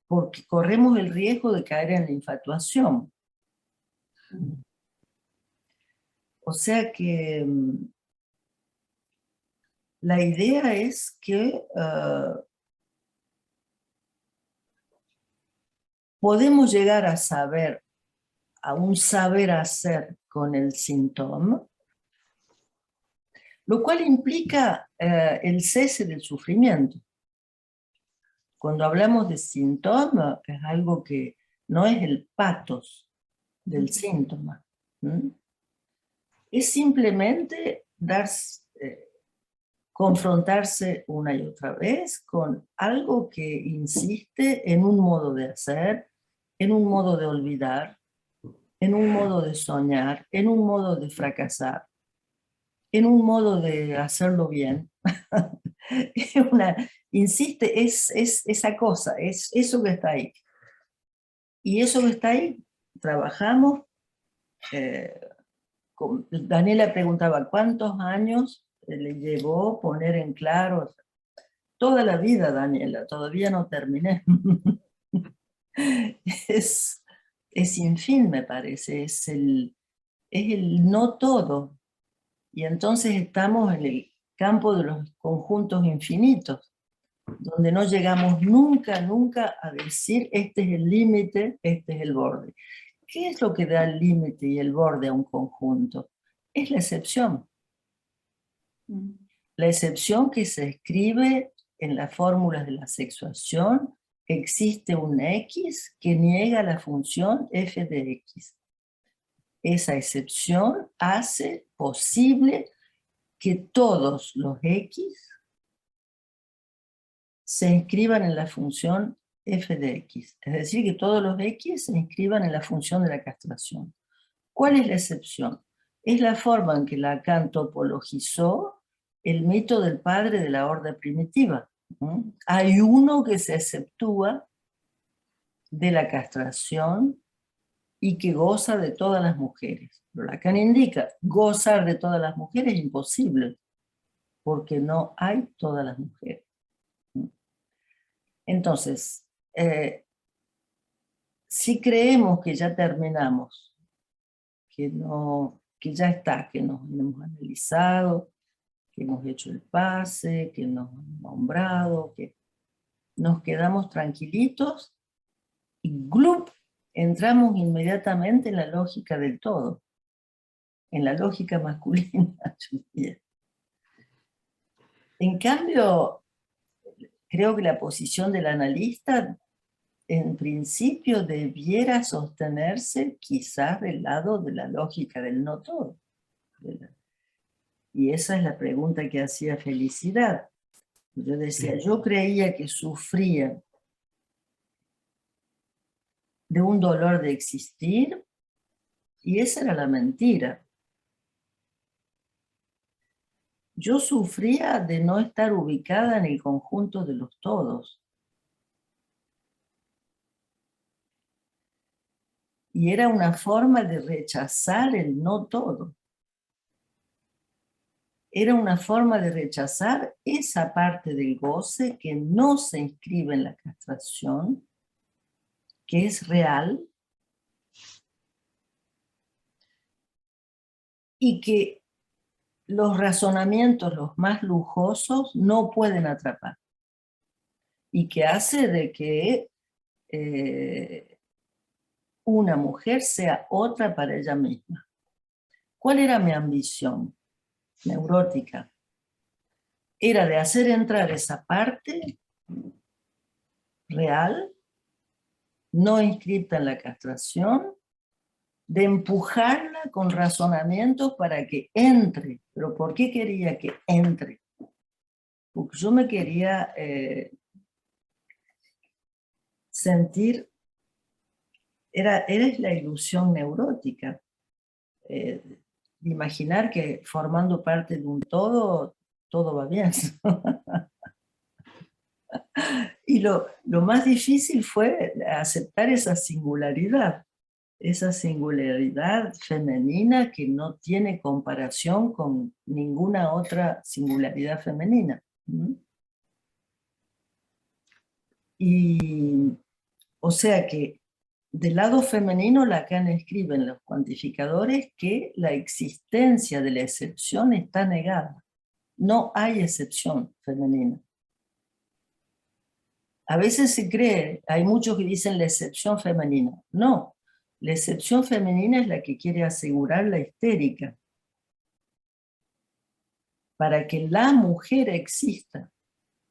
porque corremos el riesgo de caer en la infatuación. O sea que la idea es que podemos llegar a saber, a un saber hacer con el síntoma, lo cual implica el cese del sufrimiento. Cuando hablamos de síntoma, es algo que no es el patos del síntoma. Es simplemente confrontarse una y otra vez con algo que insiste en un modo de hacer, en un modo de olvidar, en un modo de soñar, en un modo de fracasar, en un modo de hacerlo bien. Insiste, es esa cosa, es eso que está ahí. Y eso que está ahí, trabajamos. Daniela preguntaba, ¿cuántos años le llevó poner en claro? Toda la vida, Daniela, todavía no terminé. Es sin fin, me parece, es el no todo. Y entonces estamos en el campo de los conjuntos infinitos, donde no llegamos nunca a decir este es el límite, este es el borde. ¿Qué es lo que da el límite y el borde a un conjunto? Es la excepción. La excepción que se escribe en las fórmulas de la sexuación, existe un X que niega la función f de X. Esa excepción hace posible que todos los X se inscriban en la función f de X. Es decir, que todos los X se inscriban en la función de la castración. ¿Cuál es la excepción? Es la forma en que Lacan topologizó el mito del padre de la horda primitiva. Hay uno que se exceptúa de la castración y que goza de todas las mujeres. Pero Lacan indica, gozar de todas las mujeres es imposible, porque no hay todas las mujeres. Entonces, si creemos que ya terminamos, que ya está, que nos hemos analizado, que hemos hecho el pase, que nos han nombrado, que nos quedamos tranquilitos y ¡glup! Entramos inmediatamente en la lógica del todo, en la lógica masculina. En cambio, creo que la posición del analista en principio debiera sostenerse quizás del lado de la lógica del no todo. Y esa es la pregunta que hacía Felicidad. Yo decía, yo creía que sufría de un dolor de existir, y esa era la mentira. Yo sufría de no estar ubicada en el conjunto de los todos. Y era una forma de rechazar el no todo. Era una forma de rechazar esa parte del goce que no se inscribe en la castración, que es real, y que los razonamientos, los más lujosos, no pueden atrapar. Y que hace de que una mujer sea otra para ella misma. ¿Cuál era mi ambición neurótica? Era de hacer entrar esa parte real, no inscrita en la castración, de empujarla con razonamientos para que entre. ¿Pero por qué quería que entre? Porque yo me quería sentir, era la ilusión neurótica, de imaginar que formando parte de un todo, todo va bien. Y lo más difícil fue aceptar esa singularidad femenina que no tiene comparación con ninguna otra singularidad femenina. Y, o sea que del lado femenino Lacan escribe en los cuantificadores que la existencia de la excepción está negada. No hay excepción femenina. A veces se cree, hay muchos que dicen la excepción femenina. No, la excepción femenina es la que quiere asegurar la histérica, para que la mujer exista.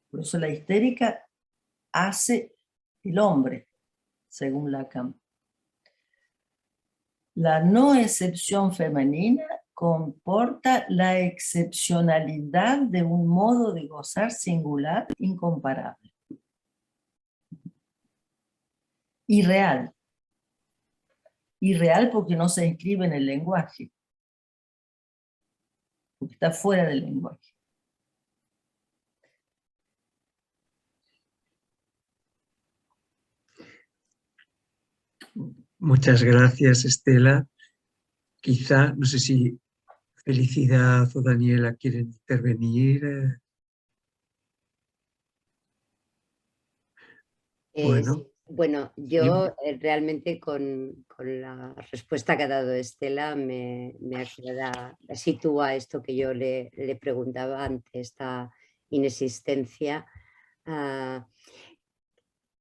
Por eso la histérica hace el hombre, según Lacan. La no excepción femenina comporta la excepcionalidad de un modo de gozar singular, incomparable. Irreal. Irreal porque no se inscribe en el lenguaje. Porque está fuera del lenguaje. Muchas gracias, Estela. Quizá, no sé si Felicidad o Daniela quieren intervenir. Bueno, yo realmente con la respuesta que ha dado Estela me sitúa esto que yo le preguntaba ante esta inexistencia.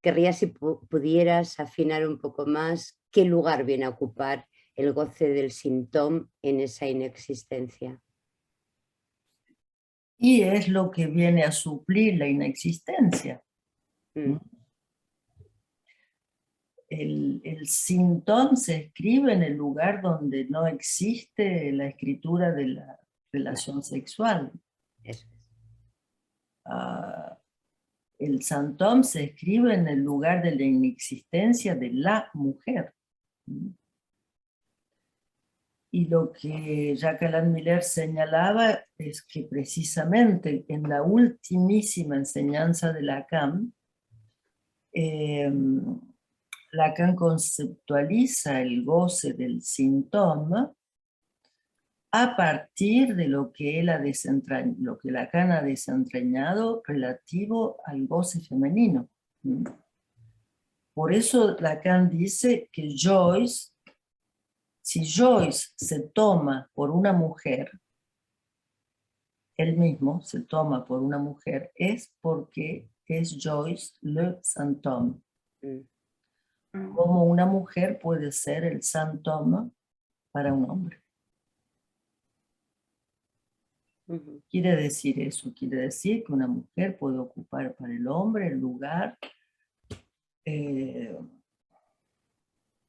Querría si pudieras afinar un poco más qué lugar viene a ocupar el goce del síntoma en esa inexistencia. Y es lo que viene a suplir la inexistencia. El síntoma se escribe en el lugar donde no existe la escritura de la relación sexual. Eso es. El santón se escribe en el lugar de la inexistencia de la mujer. Y lo que Jacques Alain Miller señalaba es que precisamente en la ultimísima enseñanza de Lacan, Lacan conceptualiza el goce del síntoma a partir de lo que Lacan ha desentrañado relativo al goce femenino. Por eso Lacan dice que si Joyce se toma por una mujer, él mismo se toma por una mujer es porque es Joyce le Saint Homme. Como una mujer puede ser el Saint Homme para un hombre. Quiere decir eso, quiere decir que una mujer puede ocupar para el hombre el lugar en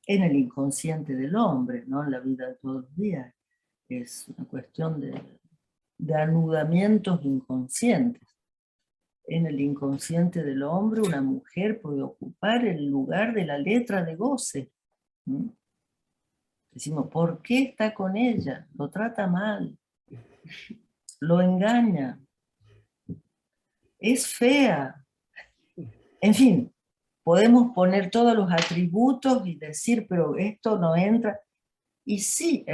el inconsciente del hombre, ¿no? En la vida de todos los días. Es una cuestión de anudamientos inconscientes. En el inconsciente del hombre, una mujer puede ocupar el lugar de la letra de goce. Decimos, ¿por qué está con ella? Lo trata mal, lo engaña, es fea. En fin, podemos poner todos los atributos y decir, pero esto no entra. Y sí,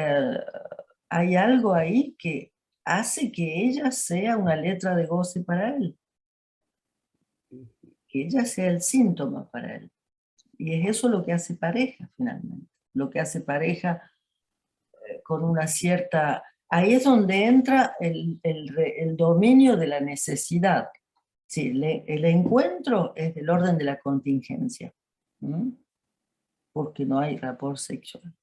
hay algo ahí que hace que ella sea una letra de goce para él. Que ella sea el síntoma para él. Y es eso lo que hace pareja, finalmente. Lo que hace pareja con una cierta... Ahí es donde entra el dominio de la necesidad. Sí, el encuentro es del orden de la contingencia. Porque no hay rapport sexual.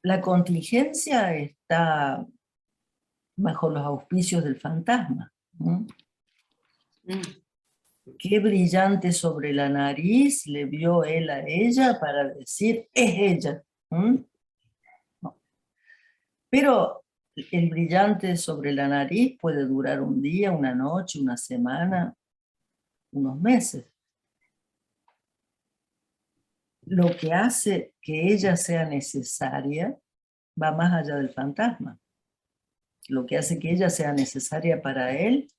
La contingencia está bajo los auspicios del fantasma. Qué brillante sobre la nariz le vio él a ella para decir, es ella. No. Pero el brillante sobre la nariz puede durar un día, una noche, una semana, unos meses. Lo que hace que ella sea necesaria va más allá del fantasma. Lo que hace que ella sea necesaria para él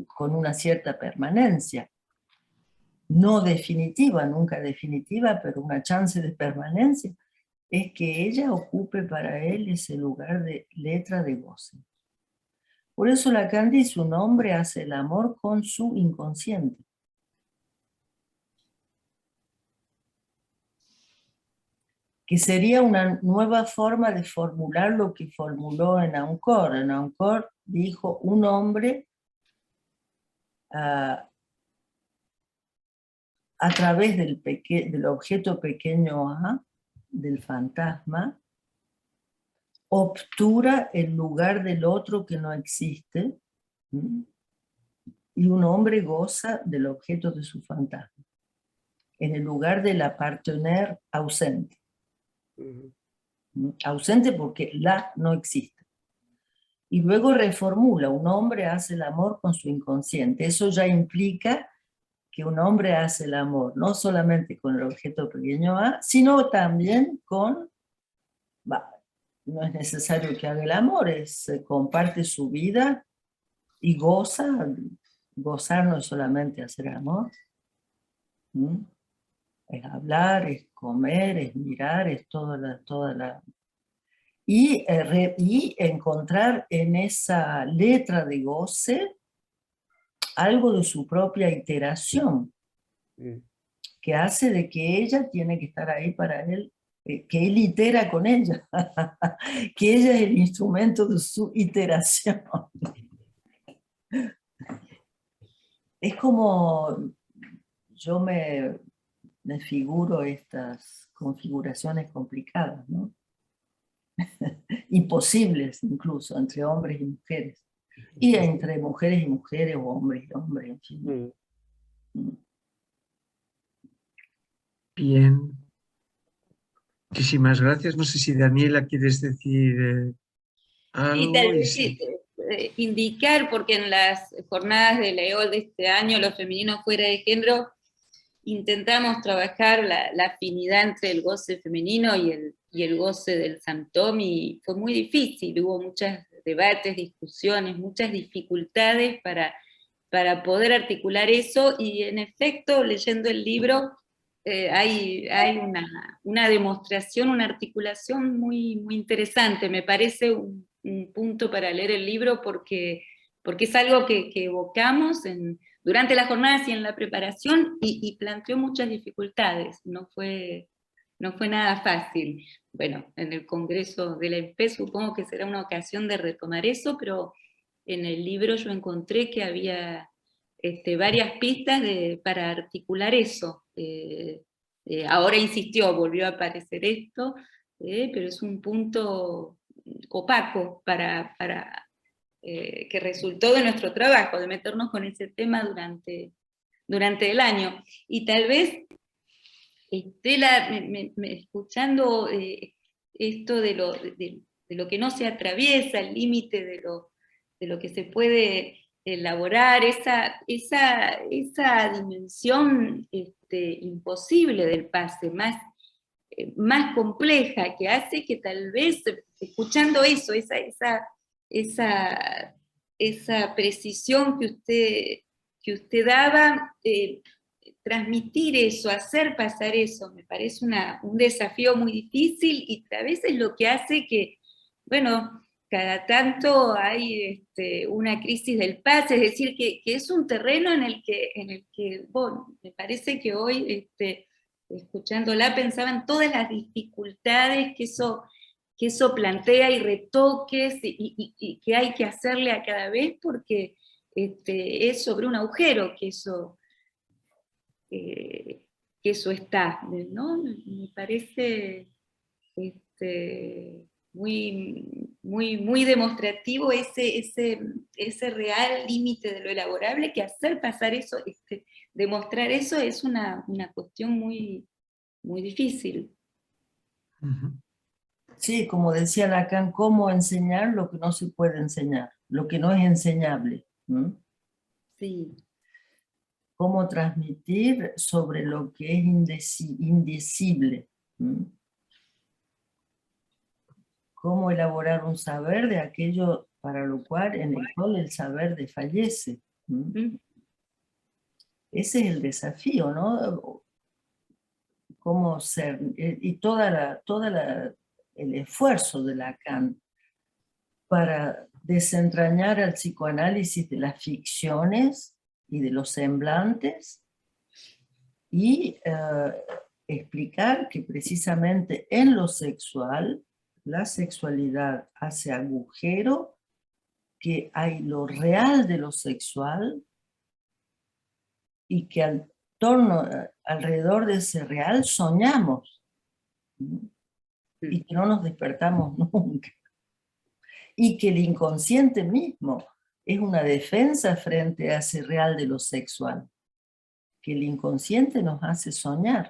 con una cierta permanencia. No definitiva, nunca definitiva, pero una chance de permanencia, es que ella ocupe para él ese lugar de letra de goce. Por eso Lacan dice, un hombre hace el amor con su inconsciente. Que sería una nueva forma de formular lo que formuló en Auncourt. En Auncourt dijo, un hombre a través del objeto pequeño a, del fantasma, obtura el lugar del otro que no existe, y un hombre goza del objeto de su fantasma, en el lugar de la partenaire ausente. Ausente porque la no existe. Y luego reformula, un hombre hace el amor con su inconsciente. Eso ya implica que un hombre hace el amor no solamente con el objeto pequeño a, sino también con, no es necesario que haga el amor, comparte su vida y goza. Gozar no es solamente hacer amor, es hablar, es comer, es mirar, es toda la... Y encontrar en esa letra de goce algo de su propia iteración, que hace de que ella tiene que estar ahí para él, que él itera con ella, que ella es el instrumento de su iteración. Es como yo me figuro estas configuraciones complicadas, ¿no? Imposibles incluso, entre hombres y mujeres. Y entre mujeres y mujeres, o hombres y hombres, en fin. Bien. Muchísimas gracias. No sé si Daniela quieres decir algo. Y tal vez indicar, porque en las jornadas de la EOL de este año, los femeninos fuera de género, intentamos trabajar la afinidad entre el goce femenino y el goce del Saint Homme, y fue muy difícil, hubo muchos debates, discusiones, muchas dificultades para poder articular eso, y en efecto, leyendo el libro, hay una demostración, una articulación muy, muy interesante. Me parece un punto para leer el libro porque es algo que evocamos durante las jornadas y en la preparación, y planteó muchas dificultades. No fue no fue nada fácil. Bueno, en el Congreso de la EP supongo que será una ocasión de retomar eso, pero en el libro yo encontré que había varias pistas para articular eso. Ahora insistió, volvió a aparecer esto, pero es un punto opaco para que resultó de nuestro trabajo, de meternos con ese tema durante el año. Y tal vez, Estela, escuchando esto de lo que no se atraviesa, el límite de lo que se puede elaborar, esa dimensión imposible del pase, más compleja, que hace que tal vez, escuchando eso, esa precisión que usted daba, transmitir eso, hacer pasar eso, me parece un desafío muy difícil, y a veces lo que hace que, bueno, cada tanto hay una crisis del pase, es decir, que es un terreno en el que bueno, me parece que hoy, escuchándola, pensaba en todas las dificultades que eso plantea, y retoques, y que hay que hacerle a cada vez, porque es sobre un agujero que eso está, ¿no? Me parece muy demostrativo ese real límite de lo elaborable, que hacer pasar eso, demostrar eso es una cuestión muy, muy difícil. Sí, como decía Lacan, cómo enseñar lo que no se puede enseñar, lo que no es enseñable. Sí. Cómo transmitir sobre lo que es indecible. Cómo elaborar un saber de aquello para lo cual, en el cual el saber desfallece. Ese es el desafío, ¿no? Cómo ser, y el esfuerzo de Lacan para desentrañar al psicoanálisis de las ficciones y de los semblantes, y explicar que precisamente en lo sexual, la sexualidad hace agujero, que hay lo real de lo sexual, y que alrededor de ese real soñamos, y que no nos despertamos nunca. Y que el inconsciente mismo es una defensa frente a ese real de lo sexual, que el inconsciente nos hace soñar.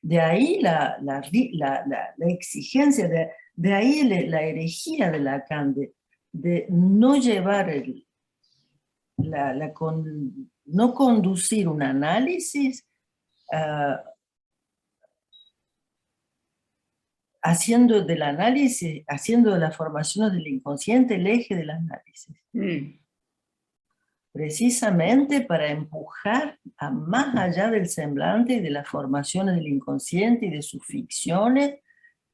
De ahí la exigencia, de ahí la herejía de Lacan, de no llevar no conducir un análisis haciendo de las formaciones del inconsciente el eje del análisis. Precisamente para empujar a más allá del semblante y de las formaciones del inconsciente y de sus ficciones,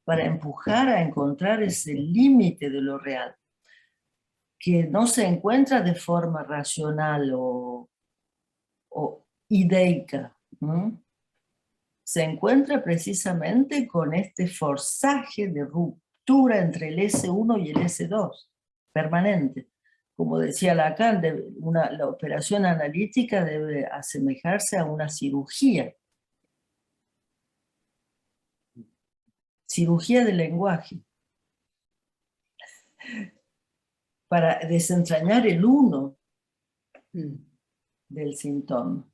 para empujar a encontrar ese límite de lo real, que no se encuentra de forma racional o ideica, se encuentra precisamente con este forzaje de ruptura entre el S1 y el S2, permanente. Como decía Lacan, la operación analítica debe asemejarse a una cirugía. Cirugía del lenguaje. Para desentrañar el uno del síntoma.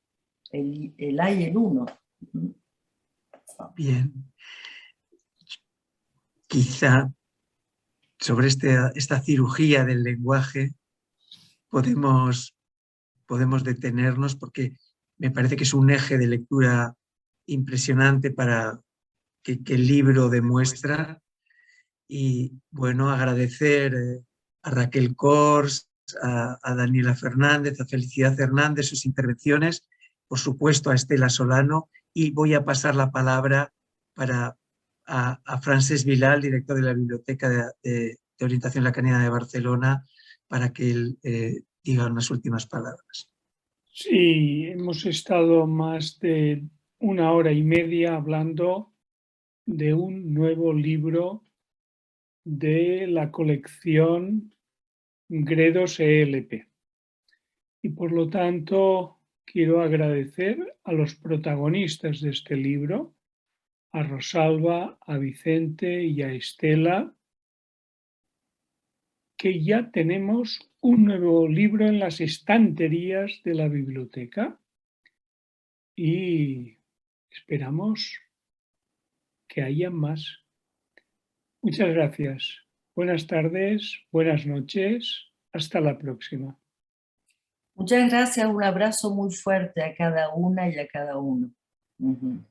El hay el uno. Bien. Quizá sobre esta cirugía del lenguaje podemos detenernos, porque me parece que es un eje de lectura impresionante para que el libro demuestra. Y bueno, agradecer a Raquel Cors, a Daniela Fernández, a Felicidad Hernández sus intervenciones, por supuesto a Estela Solano, y voy a pasar la palabra a Francesc Vilal, director de la Biblioteca de Orientación Lacaniana de Barcelona, para que él diga unas últimas palabras. Sí, hemos estado más de 1 hora y media hablando de un nuevo libro de la colección Gredos ELP. Y por lo tanto quiero agradecer a los protagonistas de este libro, a Rosalba, a Vicente y a Estela, que ya tenemos un nuevo libro en las estanterías de la biblioteca y esperamos que haya más. Muchas gracias. Buenas tardes, buenas noches. Hasta la próxima. Muchas gracias, un abrazo muy fuerte a cada una y a cada uno. Ujú.